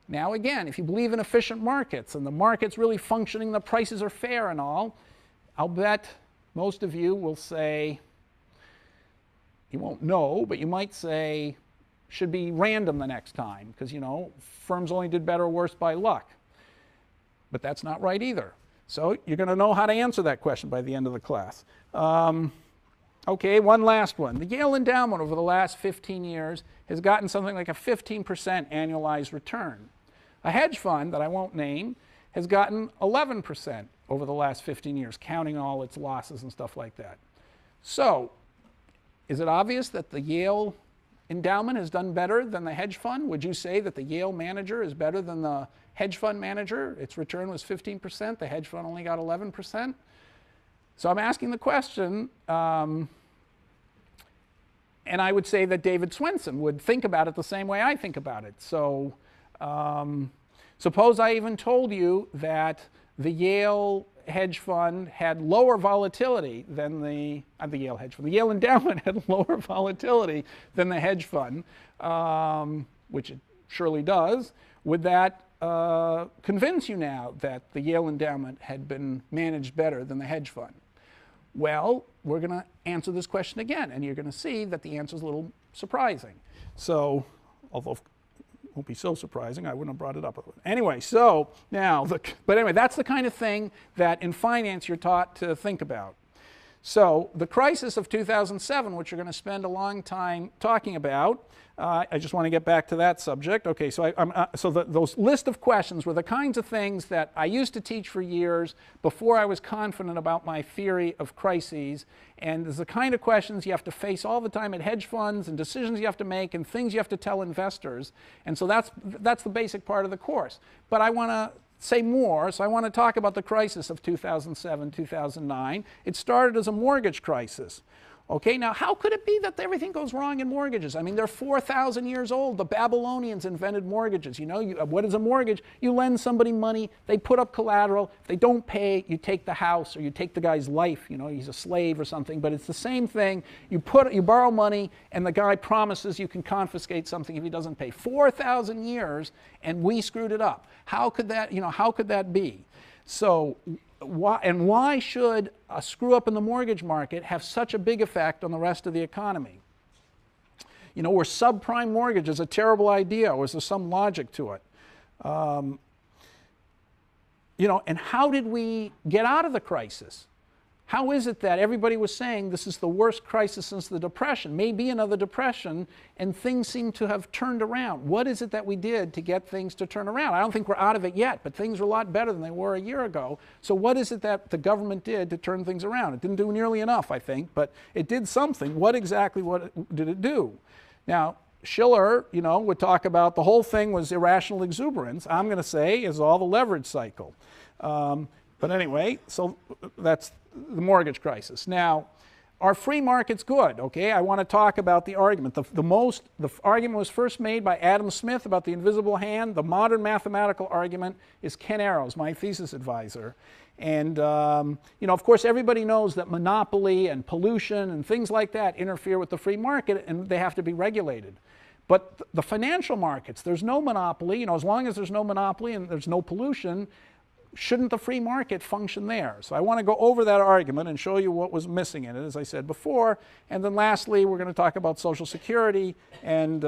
Now again, if you believe in efficient markets and the market's really functioning, the prices are fair and all, I'll bet most of you will say, you won't know, but you might say, should be random the next time, because, you know, firms only did better or worse by luck. But that's not right either. So you're going to know how to answer that question by the end of the class. Okay, one last one. The Yale endowment over the last 15 years has gotten something like a 15% annualized return. A hedge fund that I won't name has gotten 11% over the last 15 years, counting all its losses and stuff like that. So, is it obvious that the Yale endowment has done better than the hedge fund? Would you say that the Yale manager is better than the hedge fund manager? Its return was 15%, the hedge fund only got 11%. So I'm asking the question, and I would say that David Swenson would think about it the same way I think about it. So suppose I even told you that the Yale hedge fund had lower volatility than the Yale hedge fund. The Yale endowment had lower volatility than the hedge fund, which it surely does. Would that convince you now that the Yale endowment had been managed better than the hedge fund? Well, we're going to answer this question again, and you're going to see that the answer is a little surprising. So, although it won't be so surprising, I wouldn't have brought it up. Anyway, so now, but anyway, that's the kind of thing that in finance you're taught to think about. So the crisis of 2007, which we're going to spend a long time talking about, I just want to get back to that subject. Okay, so those list of questions were the kinds of things that I used to teach for years before I was confident about my theory of crises. And there's the kind of questions you have to face all the time at hedge funds, and decisions you have to make, and things you have to tell investors. And so that's the basic part of the course. But I want to say more, so I want to talk about the crisis of 2007, 2009. It started as a mortgage crisis. Okay, now how could it be that everything goes wrong in mortgages? I mean, they're 4,000 years old. The Babylonians invented mortgages. You know, what is a mortgage? You lend somebody money, they put up collateral. If they don't pay, you take the house, or you take the guy's life. You know, he's a slave or something, but it's the same thing. You borrow money, and the guy promises you can confiscate something if he doesn't pay. 4,000 years, and we screwed it up. How could that, how could that be? So, why should a screw up in the mortgage market have such a big effect on the rest of the economy? You know, were subprime mortgages a terrible idea, or was there some logic to it? And how did we get out of the crisis? How is it that everybody was saying this is the worst crisis since the Depression, maybe another depression, and things seem to have turned around? What is it that we did to get things to turn around? I don't think we're out of it yet, but things are a lot better than they were a year ago. So what is it that the government did to turn things around? It didn't do nearly enough, I think, but it did something. What did it do? Now, Schiller, would talk about the whole thing was irrational exuberance. I'm going to say is all the leverage cycle. But anyway, so that's the mortgage crisis. Now, are free markets good? Okay, I want to talk about the argument. The argument was first made by Adam Smith about the invisible hand. The modern mathematical argument is Ken Arrows, my thesis advisor. And, of course, everybody knows that monopoly and pollution and things like that interfere with the free market, and they have to be regulated. But the financial markets, there's no monopoly. As long as there's no monopoly and there's no pollution, shouldn't the free market function there? So I want to go over that argument and show you what was missing in it, as I said before. And then lastly, we're going to talk about Social Security and,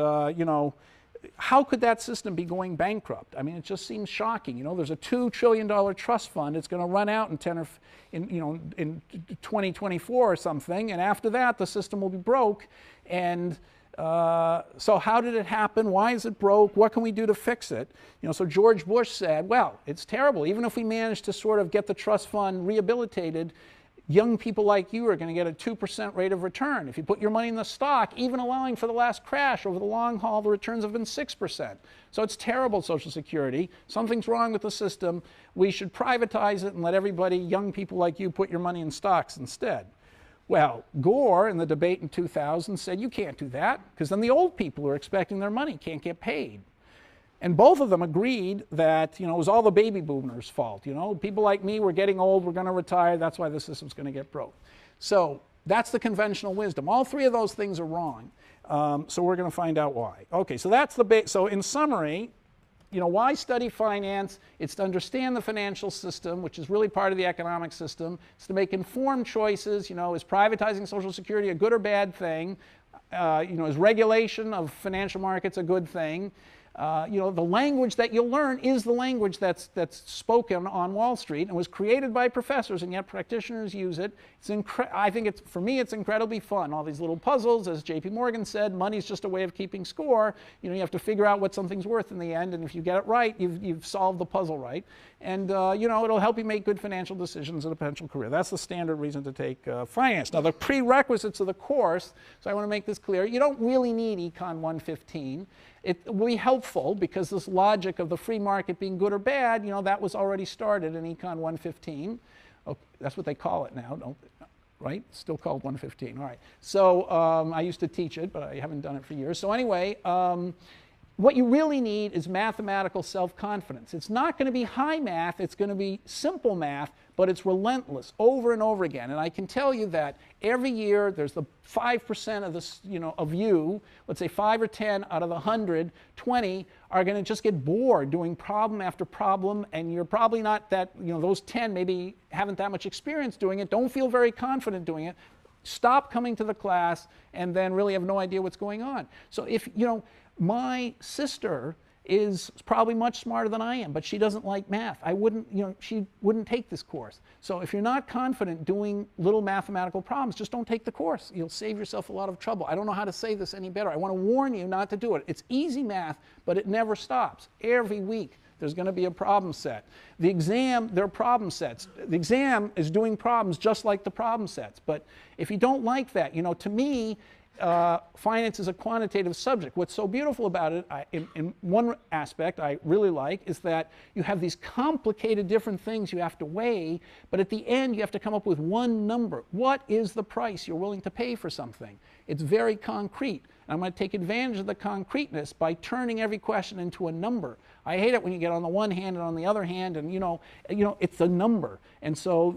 how could that system be going bankrupt? I mean, it just seems shocking. There's a $2 trillion trust fund. It's going to run out in 2024 or something. And after that, the system will be broke. And so how did it happen? Why is it broke? What can we do to fix it? So George Bush said, well, it's terrible. Even if we manage to sort of get the trust fund rehabilitated, young people like you are going to get a 2% rate of return. If you put your money in the stock, even allowing for the last crash, over the long haul, the returns have been 6%. So it's terrible, Social Security. Something's wrong with the system. We should privatize it and let everybody, young people like you, put your money in stocks instead. Well, Gore, in the debate in 2000, said you can't do that, because then the old people who are expecting their money can't get paid. And both of them agreed that, it was all the baby boomers' fault. People like me, we're getting old, we're going to retire, that's why the system's going to get broke. So that's the conventional wisdom. All three of those things are wrong. So we're going to find out why. Okay, so that's the so in summary, why study finance? It's to understand the financial system, which is really part of the economic system. It's to make informed choices. Is privatizing Social Security a good or bad thing? Is regulation of financial markets a good thing? The language that you'll learn is the language that's spoken on Wall Street and was created by professors, and yet practitioners use it. I think for me, it's incredibly fun. All these little puzzles, as J.P. Morgan said, money's just a way of keeping score. You have to figure out what something's worth in the end, and if you get it right, you've solved the puzzle right. And it'll help you make good financial decisions in a potential career. That's the standard reason to take finance. Now, the prerequisites of the course, so I want to make this clear, you don't really need Econ 115. It will be helpful because this logic of the free market being good or bad, that was already started in Econ 115. Oh, that's what they call it now, right? It's still called 115. All right. So I used to teach it, but I haven't done it for years. So anyway, what you really need is mathematical self-confidence. It's not going to be high math. It's going to be simple math, but it's relentless over and over again. And I can tell you that every year there's the 5% of this, of you, let's say 5 or 10 out of the 100, 20 are going to just get bored doing problem after problem, and you're probably not that, those 10 maybe haven't that much experience doing it, don't feel very confident doing it. Stop coming to the class and then really have no idea what's going on. So if, my sister is probably much smarter than I am, but she doesn't like math. She wouldn't take this course. So if you're not confident doing little mathematical problems, just don't take the course. You'll save yourself a lot of trouble. I don't know how to say this any better. I want to warn you not to do it. It's easy math, but it never stops. Every week there's going to be a problem set. The exam, there are problem sets. The exam is doing problems just like the problem sets. But if you don't like that, to me, finance is a quantitative subject. What's so beautiful about it, in one aspect I really like, is that you have these complicated different things you have to weigh, but at the end you have to come up with one number. What is the price you're willing to pay for something? It's very concrete. And I'm going to take advantage of the concreteness by turning every question into a number. I hate it when you get on the one hand and on the other hand, and it's a number. And so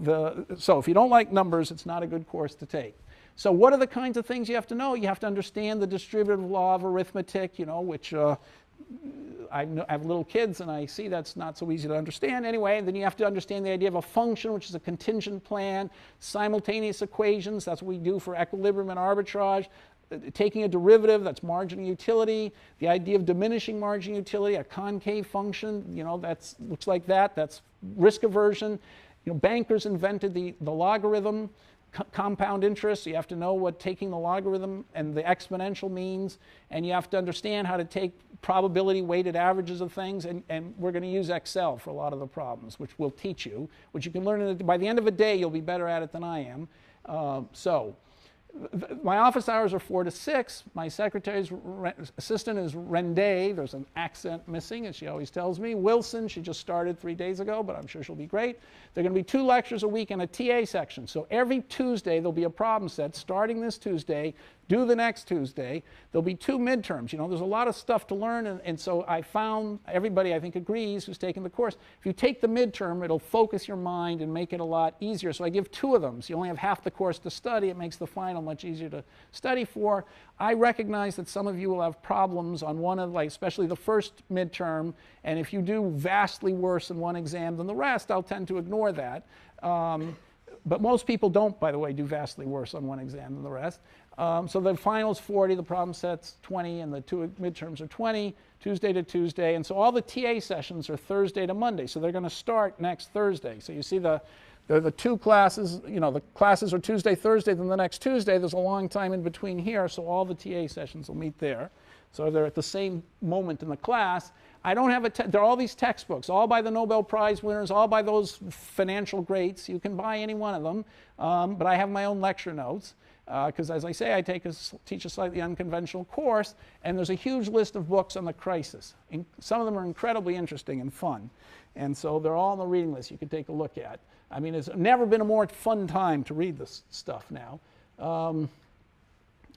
if you don't like numbers, it's not a good course to take. So what are the kinds of things you have to know? You have to understand the distributive law of arithmetic, which I have little kids and I see that's not so easy to understand. Anyway, then you have to understand the idea of a function, which is a contingent plan, simultaneous equations, that's what we do for equilibrium and arbitrage, taking a derivative, that's marginal utility, the idea of diminishing marginal utility, a concave function, that looks like that, that's risk aversion. Bankers invented the logarithm. Compound interest, you have to know what taking the logarithm and the exponential means, and you have to understand how to take probability weighted averages of things, and we're going to use Excel for a lot of the problems, which we'll teach you, which you can learn by the end of a day. You'll be better at it than I am. My office hours are 4 to 6. My secretary's assistant is Rende. There's an accent missing, as she always tells me. Wilson, she just started 3 days ago, but I'm sure she'll be great. There are going to be 2 lectures a week and a TA section. So every Tuesday there'll be a problem set, starting this Tuesday, due the next Tuesday. There'll be 2 midterms. There's a lot of stuff to learn, and so I found, everybody I think agrees who's taken the course, if you take the midterm, it'll focus your mind and make it a lot easier. So I give 2 of them. So you only have half the course to study. It makes the final much easier to study for. I recognize that some of you will have problems on one of, especially the first midterm, and if you do vastly worse in one exam than the rest, I'll tend to ignore that. But most people don't, by the way, do vastly worse on one exam than the rest. So the final's 40, the problem set's 20, and the 2 midterms are 20, Tuesday to Tuesday. And so all the TA sessions are Thursday to Monday. So they're going to start next Thursday. So you see the There are the two classes, the classes are Tuesday, Thursday, then the next Tuesday. There's a long time in between here, so all the TA sessions will meet there. So they're at the same moment in the class. I don't have there are all these textbooks, all by the Nobel Prize winners, all by those financial greats. You can buy any one of them, but I have my own lecture notes because, as I say, I teach a slightly unconventional course, and there's a huge list of books on the crisis. And some of them are incredibly interesting and fun, and so they're all on the reading list you can take a look at. I mean, it's never been a more fun time to read this stuff now.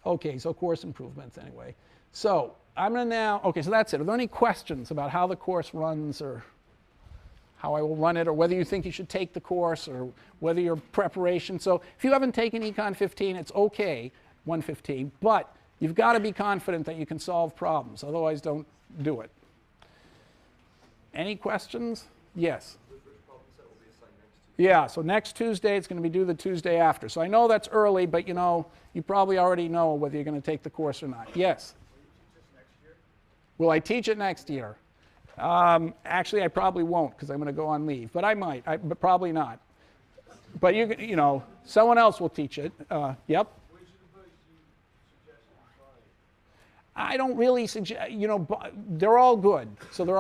Okay, so course improvements anyway. So I'm going to now, okay, so that's it. Are there any questions about how the course runs or how I will run it, or whether you think you should take the course, or whether your preparation? So if you haven't taken Econ 15, it's okay, 115, but you've got to be confident that you can solve problems. Otherwise, don't do it. Any questions? Yes. Yeah, so next Tuesday, it's going to be due the Tuesday after. So I know that's early, but you probably already know whether you're going to take the course or not. Yes? Will I teach it next year? Actually, I probably won't because I'm going to go on leave. But I might, but probably not. But someone else will teach it. Yep. I don't really suggest, they're all good. So they're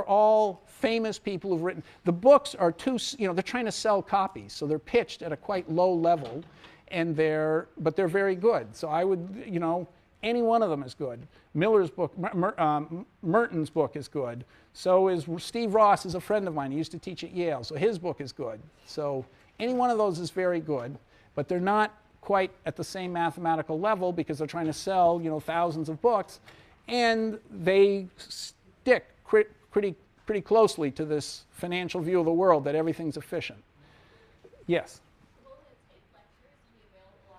all famous people who've written. The books are they're trying to sell copies, so they're pitched at a quite low level, but they're very good. So I would, any one of them is good. Miller's book, Merton's book is good. So is Steve Ross is a friend of mine. He used to teach at Yale, so his book is good. So any one of those is very good, but they're not quite at the same mathematical level because they're trying to sell, thousands of books, and they stick pretty closely to this financial view of the world that everything's efficient. Yes? Will it take lectures and be available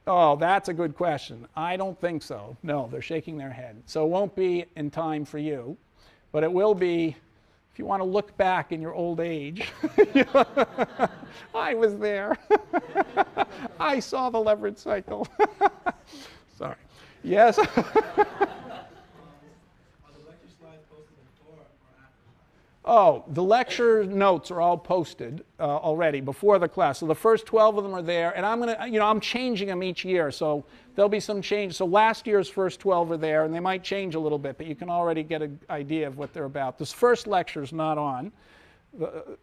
online? Oh, that's a good question. I don't think so. No, they're shaking their head. So it won't be in time for you, but it will be if you want to look back in your old age. I was there. I saw the leverage cycle. Sorry. Yes? Oh, the lecture notes are all posted already before the class. So the first 12 of them are there, and I'm changing them each year, so there'll be some change. So last year's first 12 are there, and they might change a little bit, but you can already get an idea of what they're about. This first lecture is not on, but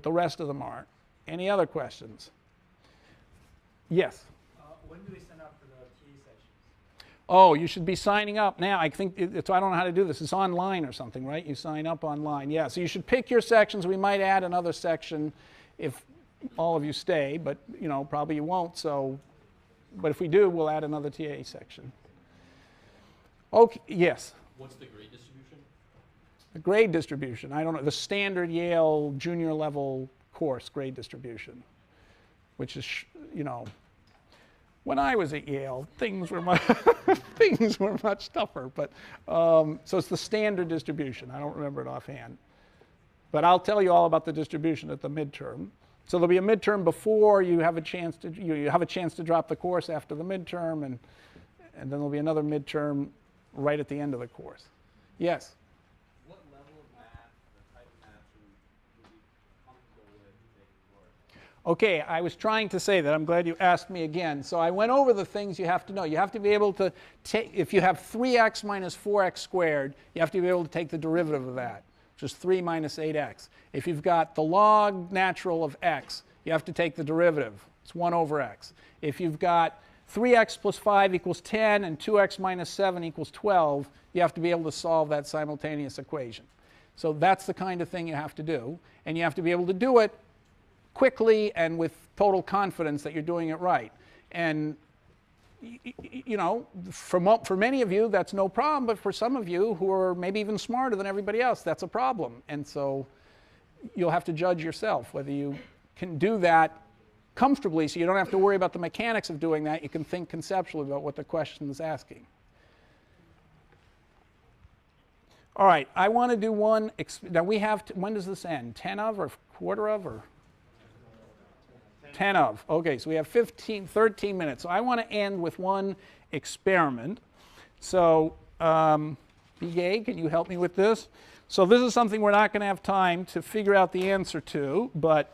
the rest of them are. Any other questions? Yes? When do we send up for the TA sessions? Oh, you should be signing up now. I think I don't know how to do this. It's online or something, right? You sign up online. Yeah, so you should pick your sections. We might add another section if all of you stay, but probably you won't. So, but if we do, we'll add another TA section. Okay, yes? What's the grade distribution? The grade distribution, I don't know. The standard Yale junior level course grade distribution, which is, when I was at Yale, things were much, things were much tougher. But so it's the standard distribution. I don't remember it offhand, but I'll tell you all about the distribution at the midterm. So there'll be a midterm before you have a chance to you have a chance to drop the course after the midterm, and then there'll be another midterm right at the end of the course. Yes. What level of math, the type of math would you be comfortable with taking the course? Okay, I was trying to say that. I'm glad you asked me again. So I went over the things you have to know. You have to be able to take, if you have 3x minus 4x squared, you have to be able to take the derivative of that, which is 3 minus 8x. If you've got the log natural of x, you have to take the derivative. It's 1 over x. If you've got 3x plus 5 equals 10 and 2x minus 7 equals 12, you have to be able to solve that simultaneous equation. So that's the kind of thing you have to do. And you have to be able to do it quickly and with total confidence that you're doing it right. And for many of you, that's no problem. But for some of you who are maybe even smarter than everybody else, that's a problem. And so you'll have to judge yourself whether you can do that comfortably, so you don't have to worry about the mechanics of doing that. You can think conceptually about what the question is asking. All right, I want to do one. Now we have, when does this end? 10 of or quarter of or? 10 of. Okay, so we have 13 minutes. So I want to end with one experiment. So, BA, can you help me with this? So this is something we're not going to have time to figure out the answer to, but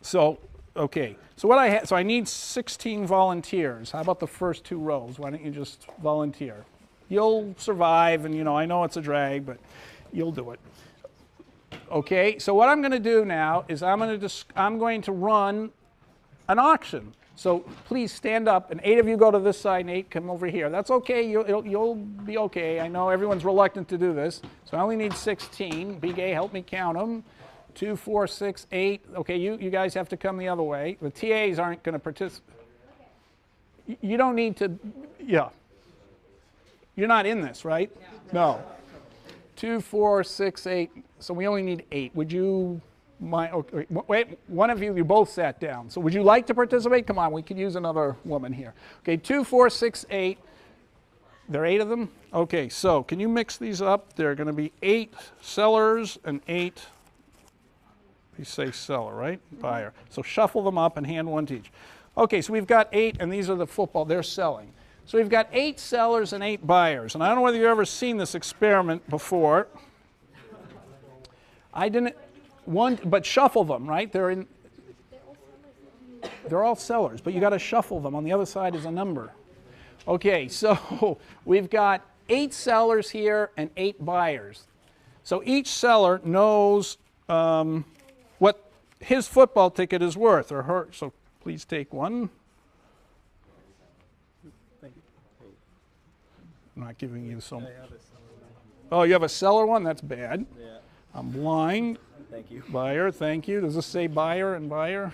so okay. So what so I need 16 volunteers. How about the first 2 rows? Why don't you just volunteer? You'll survive, and I know it's a drag, but you'll do it. Okay. So what I'm going to do now is I'm going to run an auction. So please stand up, and 8 of you go to this side, and 8 come over here. That's okay. You'll be okay. I know everyone's reluctant to do this, so I only need 16. Big A, help me count them. 2, 4, 6, 8. Okay, you guys have to come the other way. The TAs aren't going to participate. You don't need to. Yeah. You're not in this, right? No. 2, 4, 6, 8. So we only need 8. Would you? Okay, wait, one of you both sat down. So would you like to participate? Come on, we could use another woman here. Okay, 2, 4, 6, 8. There are 8 of them? Okay, so can you mix these up? There are going to be 8 sellers and 8, you say seller, right? Buyer. So shuffle them up and hand one to each. Okay, so we've got 8, and these are the football, they're selling. So we've got 8 sellers and 8 buyers. And I don't know whether you've ever seen this experiment before. I didn't. But shuffle them, right? They're all sellers, but you got to shuffle them. On the other side is a number. Okay, so we've got 8 sellers here and 8 buyers. So each seller knows what his football ticket is worth, or her. So please take one. Thank you. I'm not giving you so much. Oh, you have a seller one? That's bad. Yeah. I'm blind. Thank you. Buyer, thank you. Does this say buyer and buyer?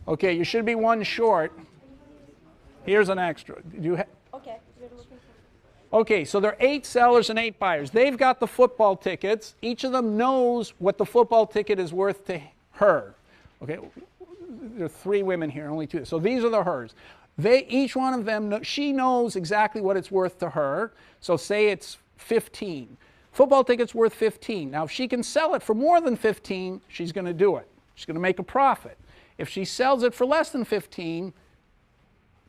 Okay, you should be one short. Here's an extra. Okay. Okay, so there are 8 sellers and 8 buyers. They've got the football tickets. Each of them knows what the football ticket is worth to her. Okay, there are 3 women here, only 2. So these are the hers. Each one of them, she knows exactly what it's worth to her. So say it's 15. Football ticket's worth 15. Now, if she can sell it for more than 15, she's going to do it. She's going to make a profit. If she sells it for less than 15,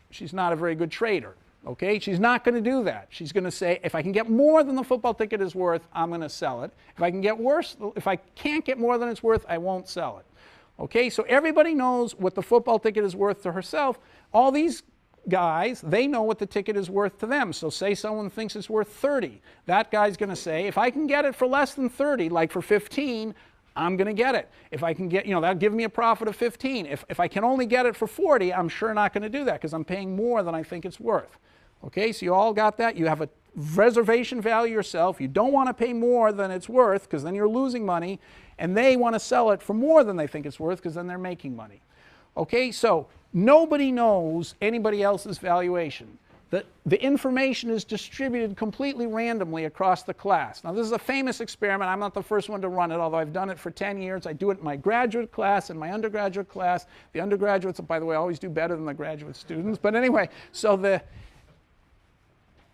she's not a very good trader. Okay? She's not going to do that. She's going to say, if I can get more than the football ticket is worth, I'm going to sell it. If I can't get more than it's worth, I won't sell it. Okay? So everybody knows what the football ticket is worth to herself. All these guys, they know what the ticket is worth to them. So say someone thinks it's worth 30. That guy's going to say, if I can get it for less than 30, like for 15, I'm going to get it. If I can get, that'll give me a profit of 15. If I can only get it for 40, I'm sure not going to do that because I'm paying more than I think it's worth. Okay, so you all got that? You have a reservation value yourself. You don't want to pay more than it's worth because then you're losing money. And they want to sell it for more than they think it's worth because then they're making money. Okay, so nobody knows anybody else's valuation. The information is distributed completely randomly across the class. Now, this is a famous experiment. I'm not the first one to run it, although I've done it for 10 years. I do it in my graduate class and my undergraduate class. The undergraduates, by the way, always do better than the graduate students. But anyway, so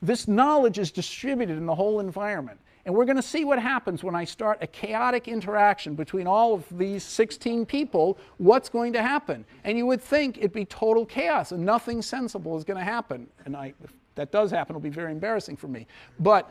this knowledge is distributed in the whole environment. And we're going to see what happens when I start a chaotic interaction between all of these 16 people. What's going to happen? And you would think it'd be total chaos and nothing sensible is going to happen. And if that does happen, it'll be very embarrassing for me. But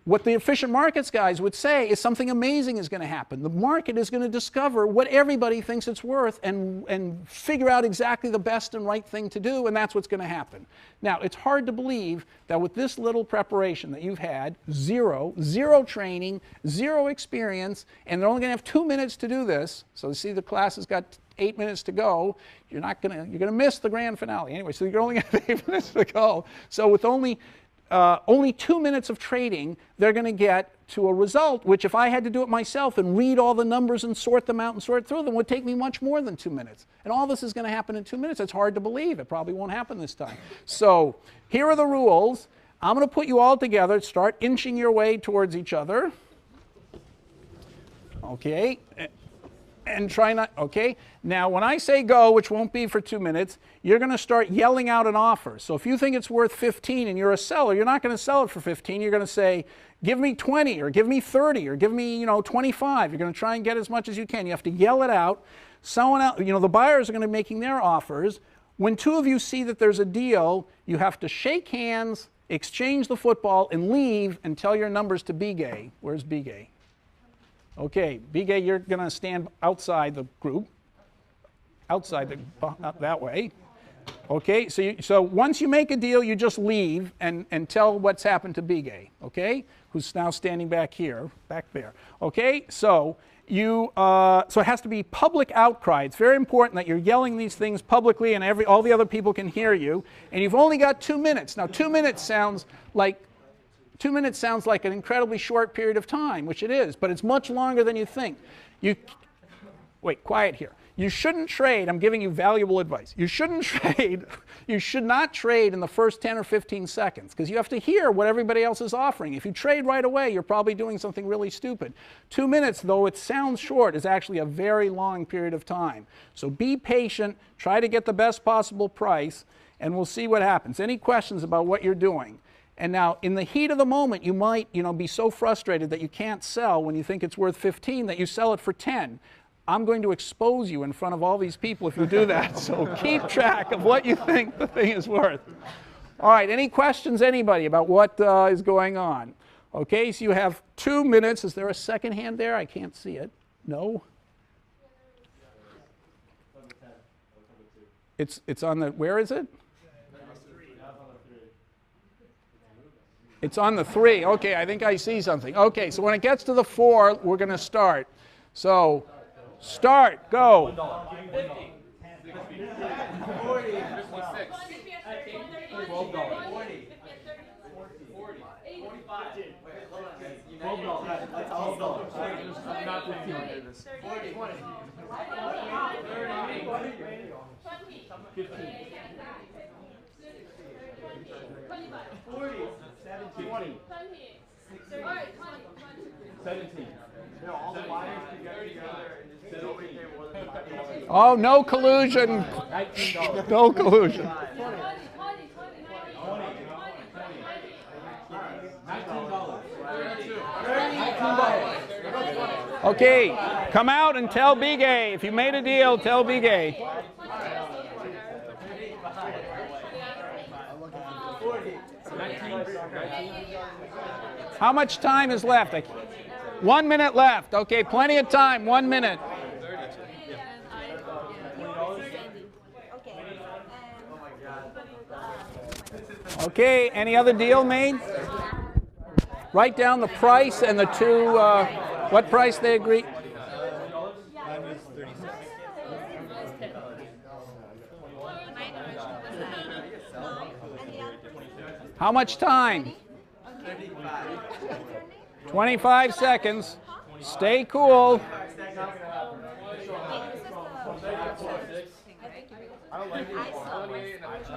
what the efficient markets guys would say is something amazing is going to happen. The market is going to discover what everybody thinks it's worth and figure out exactly the best and right thing to do, and that's what's going to happen. Now, it's hard to believe that with this little preparation that you've had, zero training, 0 experience, and they're only going to have 2 minutes to do this. So you see the class has got 8 minutes to go. You're going to miss the grand finale. Anyway, so you're only going to have 8 minutes to go. So with only 2 minutes of trading, they're going to get to a result which, if I had to do it myself and read all the numbers and sort them out and sort through them, would take me much more than 2 minutes. And all this is going to happen in 2 minutes. It's hard to believe. It probably won't happen this time. So here are the rules. I'm going to put you all together. Start inching your way towards each other. Okay. And try not, okay? Now, when I say go, which won't be for 2 minutes, you're going to start yelling out an offer. So if you think it's worth 15 and you're a seller, you're not going to sell it for 15. You're going to say, give me 20 or give me 30 or give me, 25. You're going to try and get as much as you can. You have to yell it out. Someone else, the buyers are going to be making their offers. When 2 of you see that there's a deal, you have to shake hands exchange the football, and leave and tell your numbers to Bigay. Where's Bigay? Okay, Bigay, you're going to stand outside the group, outside that way. Okay, so once you make a deal, you just leave and tell what's happened to Bigay, okay, who's now standing back here, back there. Okay, so so it has to be public outcry. It's very important that you're yelling these things publicly and all the other people can hear you. And you've only got 2 minutes. Now, 2 minutes sounds like an incredibly short period of time, which it is, but it's much longer than you think. Wait, quiet here. You shouldn't trade. I'm giving you valuable advice. You shouldn't trade. You should not trade in the first 10 or 15 seconds because you have to hear what everybody else is offering. If you trade right away, you're probably doing something really stupid. 2 minutes, though it sounds short, is actually a very long period of time. So be patient. Try to get the best possible price, and we'll see what happens. Any questions about what you're doing? And now, in the heat of the moment, you might, be so frustrated that you can't sell when you think it's worth 15 that you sell it for 10. I'm going to expose you in front of all these people if you do that. So keep track of what you think the thing is worth. All right, any questions, anybody, about what is going on? Okay, so you have 2 minutes. Is there a second hand there? I can't see it. No? It's on the, where is it? It's on the 3. Okay, I think I see something. Okay, so when it gets to the 4, we're going to start. So start, go. Oh, no collusion. No collusion. Okay, come out and tell Bigay. If you made a deal, tell Bigay. How much time is left? 1 minute left. Okay, plenty of time. 1 minute. Okay, any other deal made? Write down the price and the two, what price they agree. How much time? 25 seconds. Stay cool.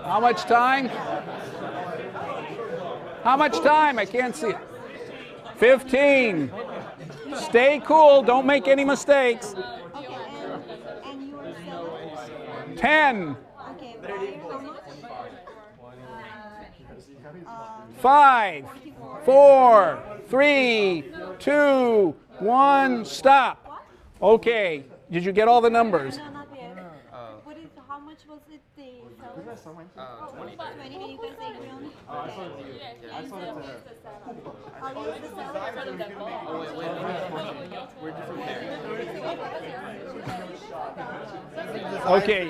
How much time? How much time? I can't see it. 15. Stay cool. Don't make any mistakes. 10. 5, 4, 3, 2, 1, stop. Okay. Did you get all the numbers? No, not yet. How much was it? 20. You can say Keown. I saw it to you. I saw it to her. Are you the seller? We're different there. Okay.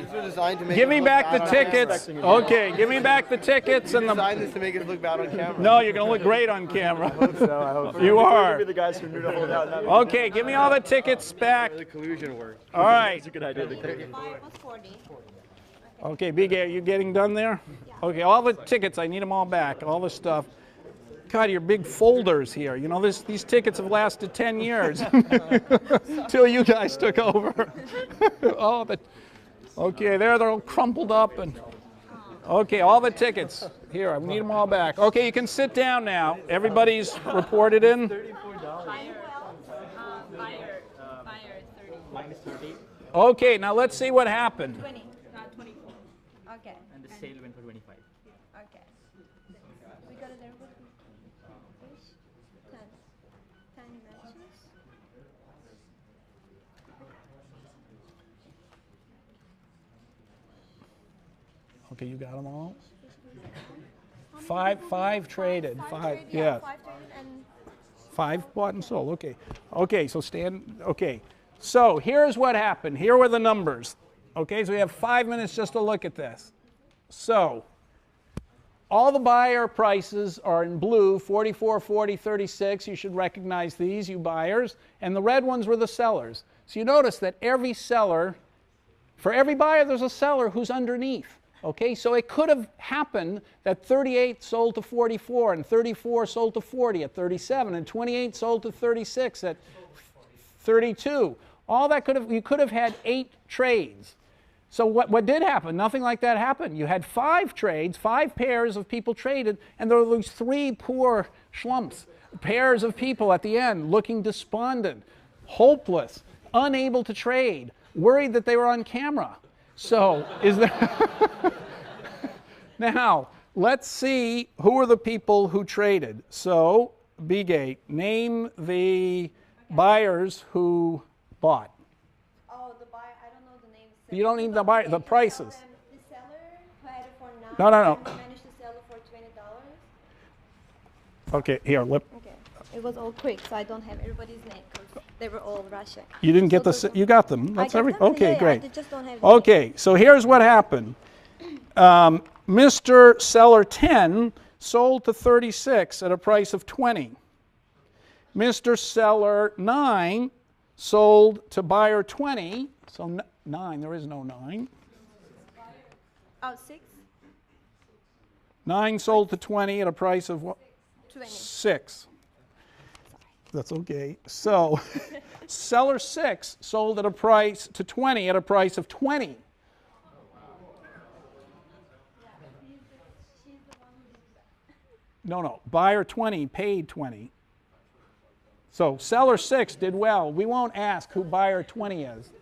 Give me back the tickets. Okay, give me back the tickets and the. Designed this to make it look bad on camera. No, you're going to look great on camera. I hope so. You are. We're the guys who knew to hold out. Okay, give me all the tickets back. The collusion worked. All right. It's a good idea. 5 was 40. Okay, Bigay, are you getting done there? Okay, all the tickets, I need them all back, all the stuff. God, your big folders here. You know, these tickets have lasted 10 years until you guys took over. Okay, there they're all crumpled up. Okay, all the tickets. Here, I need them all back. Okay, you can sit down now. Everybody's reported in. Okay, now let's see what happened. 20. 24. Okay. And the sale went for 25. Okay. We got it there. 10. 10 matches. Okay, you got them all? Five traded. Five, traded, yeah. 5 traded and 5 bought and sold. Okay. Okay, so okay. So here's what happened. Here were the numbers. Okay, so we have 5 minutes just to look at this. So all the buyer prices are in blue, 44, 40, 36. You should recognize these, you buyers. And the red ones were the sellers. So you notice that every seller, for every buyer, there's a seller who's underneath. Okay, so it could have happened that 38 sold to 44, and 34 sold to 40 at 37, and 28 sold to 36 at 32. All that you could have had 8 trades. So what did happen? Nothing like that happened. You had 5 trades, 5 pairs of people traded, and there were these 3 poor schlumps, pairs of people at the end looking despondent, hopeless, unable to trade, worried that they were on camera. So is there... Now, let's see who are the people who traded. So, B-Gate, name the buyers who bought. oh, the buyer, I don't know the names. You don't need the buyer, the prices. The seller who had it for 9. No, no, no. And managed to sell it for $20. Okay, here, Okay. It was all quick, so I don't have everybody's name because they were all rushing. you didn't get So you got them. That's got every. them? Okay, Yeah, great. I just don't have the name. Okay, so here's what happened. Mr. Seller 10 sold to 36 at a price of 20. Mr. Seller 9 sold to buyer 20. So 9, there is no 9. Oh, 6? 9 sold to 20 at a price of what? 20. 6. That's okay. So seller 6 sold at a price to 20 at a price of 20. No, buyer 20 paid 20. So seller 6 did well. We won't ask who buyer 20 is.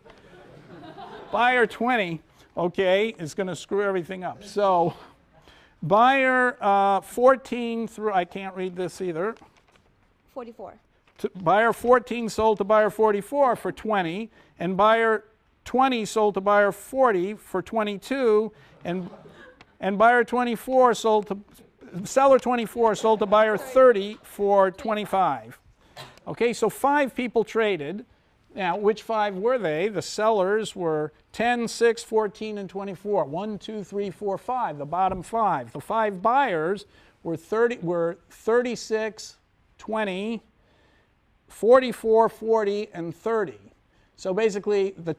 Buyer 20, okay, is going to screw everything up. So buyer 14 through, I can't read this either. 44. Buyer 14 sold to buyer 44 for 20, and buyer 20 sold to buyer 40 for 22, and buyer 24 sold to seller 24 sold to buyer 30 for 25. Okay, so 5 people traded. Now, which 5 were they? The sellers were 10, 6, 14, and 24. 1, 2, 3, 4, 5, the bottom 5. The 5 buyers were 36, 20, 44, 40, and 30. So basically, the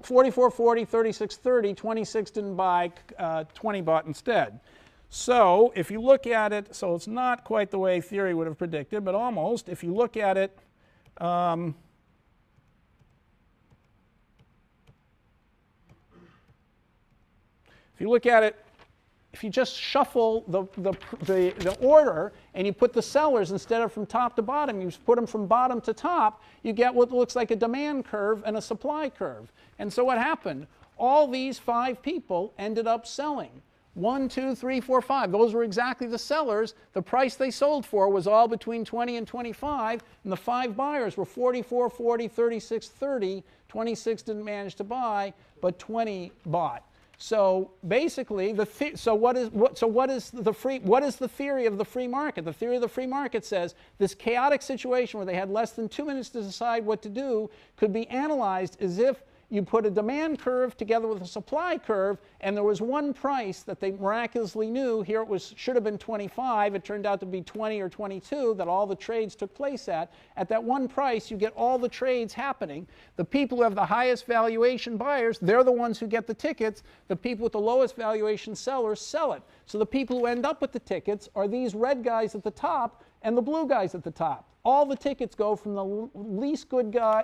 44, 40, 36, 30, 26 didn't buy, 20 bought instead. So if you look at it, so it's not quite the way theory would have predicted, but almost. If you look at it, if you just shuffle the order and you put the sellers instead of from top to bottom, you put them from bottom to top, you get what looks like a demand curve and a supply curve. And so what happened? All these 5 people ended up selling. 1, 2, 3, 4, 5. Those were exactly the sellers. The price they sold for was all between 20 and 25, and the 5 buyers were 44, 40, 36, 30. 26 didn't manage to buy, but 20 bought. So basically, what is the theory of the free market? The theory of the free market says this chaotic situation where they had less than 2 minutes to decide what to do could be analyzed as if you put a demand curve together with a supply curve, and there was one price that they miraculously knew. Here it should have been 25. It turned out to be 20 or 22 that all the trades took place at. At that one price, you get all the trades happening. The people who have the highest valuation buyers, they're the ones who get the tickets. The people with the lowest valuation sellers sell it. So the people who end up with the tickets are these red guys at the top and the blue guys at the top. All the tickets go from the least good guy,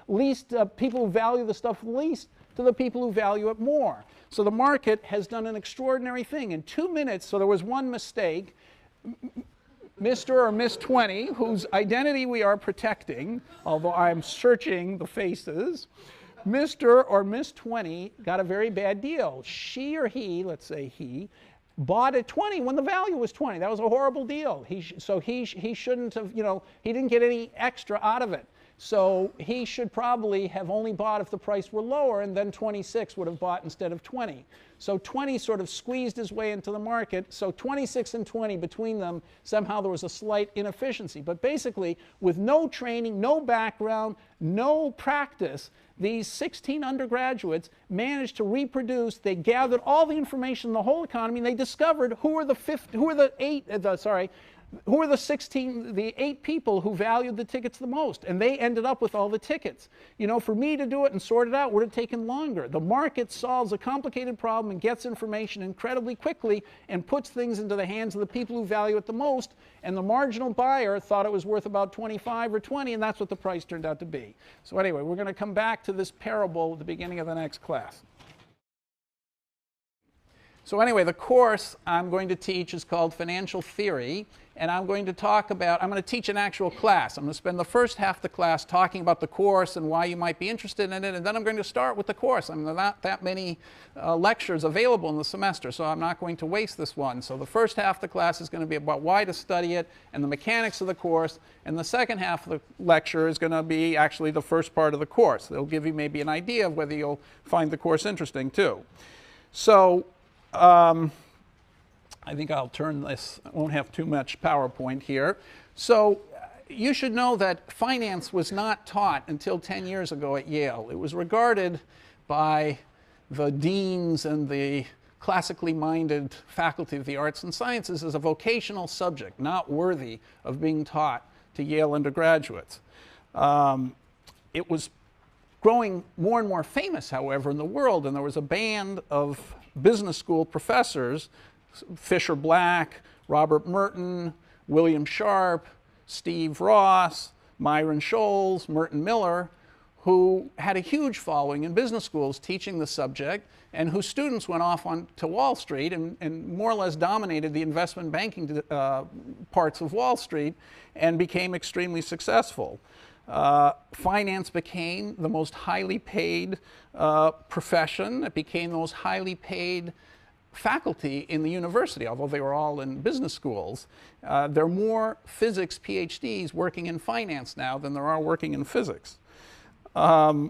least people who value the stuff least to the people who value it more. So the market has done an extraordinary thing. In 2 minutes, so there was one mistake. Mr. or Miss 20, whose identity we are protecting, although I'm searching the faces, Mr. or Miss 20 got a very bad deal. She or he, let's say he, bought at 20 when the value was 20. That was a horrible deal. So he shouldn't have, he didn't get any extra out of it. So he should probably have only bought if the price were lower, and then 26 would have bought instead of 20. So 20 sort of squeezed his way into the market. So 26 and 20 between them, somehow there was a slight inefficiency. But basically, with no training, no background, no practice, these 16 undergraduates managed to reproduce. They gathered all the information in the whole economy, and they discovered who were the 8 people who valued the tickets the most, and they ended up with all the tickets. You know, for me to do it and sort it out would have taken longer. The market solves a complicated problem and gets information incredibly quickly and puts things into the hands of the people who value it the most, and the marginal buyer thought it was worth about 25 or 20, and that's what the price turned out to be. So anyway, we're going to come back to this parable at the beginning of the next class. So anyway, the course I'm going to teach is called Financial Theory, and I'm going to teach an actual class. I'm going to spend the first half of the class talking about the course and why you might be interested in it, and then I'm going to start with the course. There are not that many lectures available in the semester, so I'm not going to waste this one. So the first half of the class is going to be about why to study it and the mechanics of the course, and the second half of the lecture is going to be actually the first part of the course. It'll give you maybe an idea of whether you'll find the course interesting too. So I think I'll turn this, I won't have too much PowerPoint here. So you should know that finance was not taught until 10 years ago at Yale. It was regarded by the deans and the classically minded faculty of the arts and sciences as a vocational subject, not worthy of being taught to Yale undergraduates. It was growing more and more famous, however, in the world, and there was a band of business school professors, Fisher Black, Robert Merton, William Sharp, Steve Ross, Myron Scholes, Merton Miller, who had a huge following in business schools teaching the subject, and whose students went off to Wall Street and more or less dominated the investment banking parts of Wall Street and became extremely successful. Finance became the most highly paid profession. It became the most highly paid faculty in the university, although they were all in business schools. There are more physics PhDs working in finance now than there are working in physics. So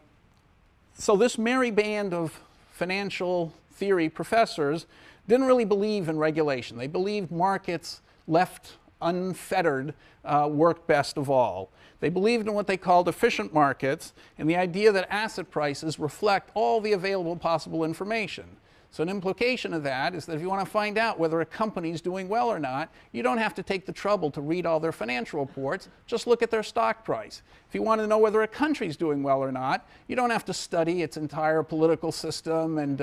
this merry band of financial theory professors didn't really believe in regulation. They believed markets left unfettered worked best of all. They believed in what they called efficient markets and the idea that asset prices reflect all the available possible information. So an implication of that is that if you want to find out whether a company is doing well or not, you don't have to take the trouble to read all their financial reports. Just look at their stock price. If you want to know whether a country is doing well or not, you don't have to study its entire political system and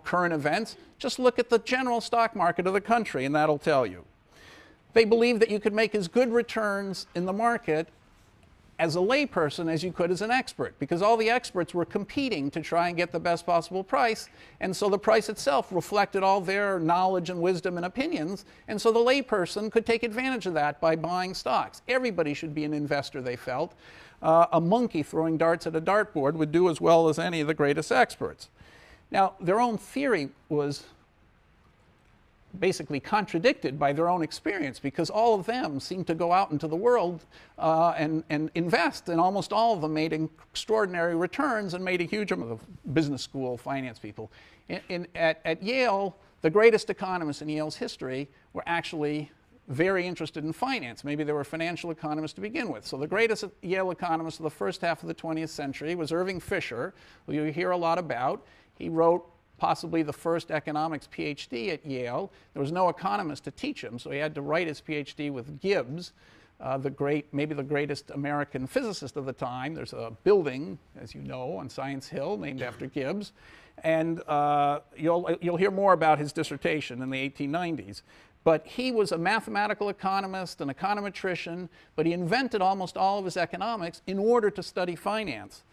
current events. Just look at the general stock market of the country, and that'll tell you. They believed that you could make as good returns in the market as a layperson as you could as an expert, because all the experts were competing to try and get the best possible price, and so the price itself reflected all their knowledge and wisdom and opinions, and so the layperson could take advantage of that by buying stocks. Everybody should be an investor, they felt. A monkey throwing darts at a dartboard would do as well as any of the greatest experts. Now, their own theory was basically contradicted by their own experience, because all of them seemed to go out into the world and invest, and almost all of them made extraordinary returns and made a huge amount of business school finance people. At Yale, the greatest economists in Yale's history were actually very interested in finance. Maybe they were financial economists to begin with. So the greatest Yale economist of the first half of the 20th century was Irving Fisher, who you hear a lot about. He wrote possibly the first economics PhD at Yale. There was no economist to teach him, so he had to write his PhD with Gibbs, maybe the greatest American physicist of the time. There's a building, as you know, on Science Hill named after Gibbs. And you'll hear more about his dissertation in the 1890s. But he was a mathematical economist, an econometrician, but he invented almost all of his economics in order to study finance.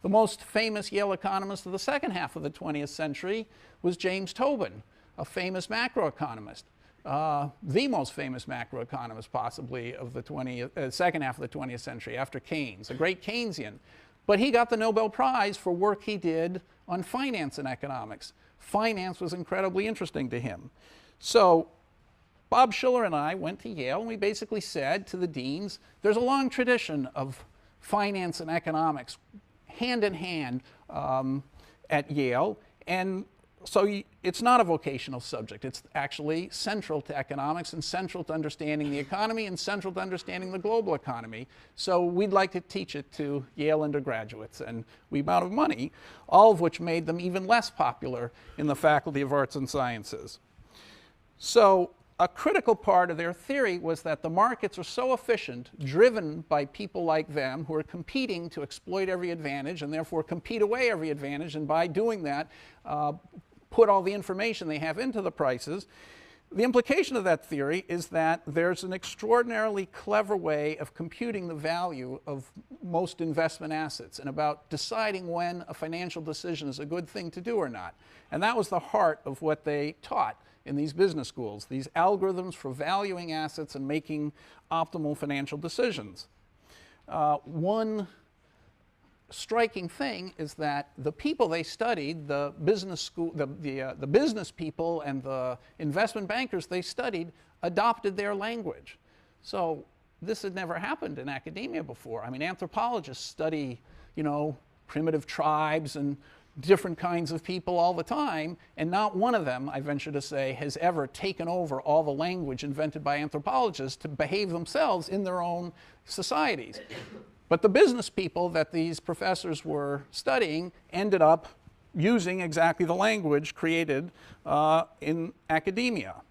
The most famous Yale economist of the second half of the 20th century was James Tobin, a famous macroeconomist, the most famous macroeconomist possibly of the second half of the 20th century after Keynes, a great Keynesian. But he got the Nobel Prize for work he did on finance and economics. Finance was incredibly interesting to him. So Bob Schiller and I went to Yale, and we basically said to the deans, there's a long tradition of finance and economics hand in hand at Yale. And so it's not a vocational subject. It's actually central to economics and central to understanding the economy and central to understanding the global economy. So we'd like to teach it to Yale undergraduates. And we amount of money, all of which made them even less popular in the Faculty of Arts and Sciences. So a critical part of their theory was that the markets are so efficient, driven by people like them who are competing to exploit every advantage and therefore compete away every advantage, and by doing that, put all the information they have into the prices. The implication of that theory is that there's an extraordinarily clever way of computing the value of most investment assets and about deciding when a financial decision is a good thing to do or not. And that was the heart of what they taught in these business schools, these algorithms for valuing assets and making optimal financial decisions. One striking thing is that the people they studied, the business people and the investment bankers they studied, adopted their language. So this had never happened in academia before. I mean, anthropologists study, primitive tribes and different kinds of people all the time, and not one of them, I venture to say, has ever taken over all the language invented by anthropologists to behave themselves in their own societies. But the business people that these professors were studying ended up using exactly the language created in academia.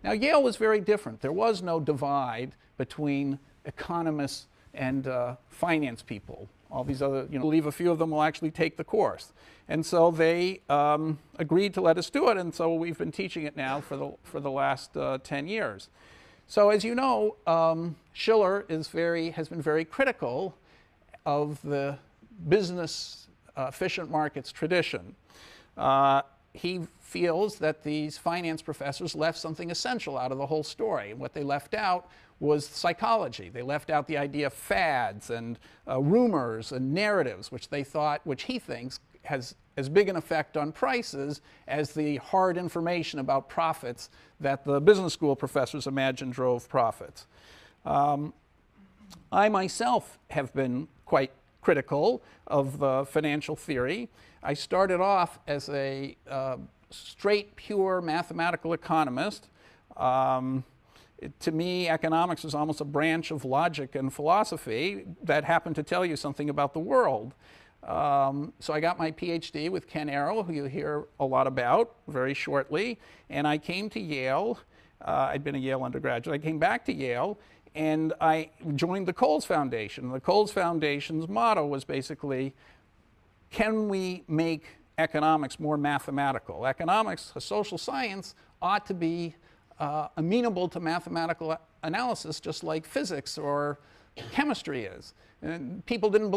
Now, Yale was very different. There was no divide between economists and finance people. All these other, I believe a few of them will actually take the course. And so they agreed to let us do it, and so we've been teaching it now for the last 10 years. So as you know, Schiller has been very critical of the business efficient markets tradition. He feels that these finance professors left something essential out of the whole story, and what they left out was psychology. They left out the idea of fads and rumors and narratives, which he thinks has as big an effect on prices as the hard information about profits that the business school professors imagine drove profits. I myself have been quite critical of the financial theory. I started off as a straight, pure mathematical economist. To me, economics was almost a branch of logic and philosophy that happened to tell you something about the world. So I got my PhD with Ken Arrow, who you'll hear a lot about very shortly, and I came to Yale. I'd been a Yale undergraduate. I came back to Yale, and I joined the Coles Foundation. The Coles Foundation's motto was basically, can we make economics more mathematical? Economics, a social science, ought to be amenable to mathematical analysis, just like physics or chemistry is. And people didn't believe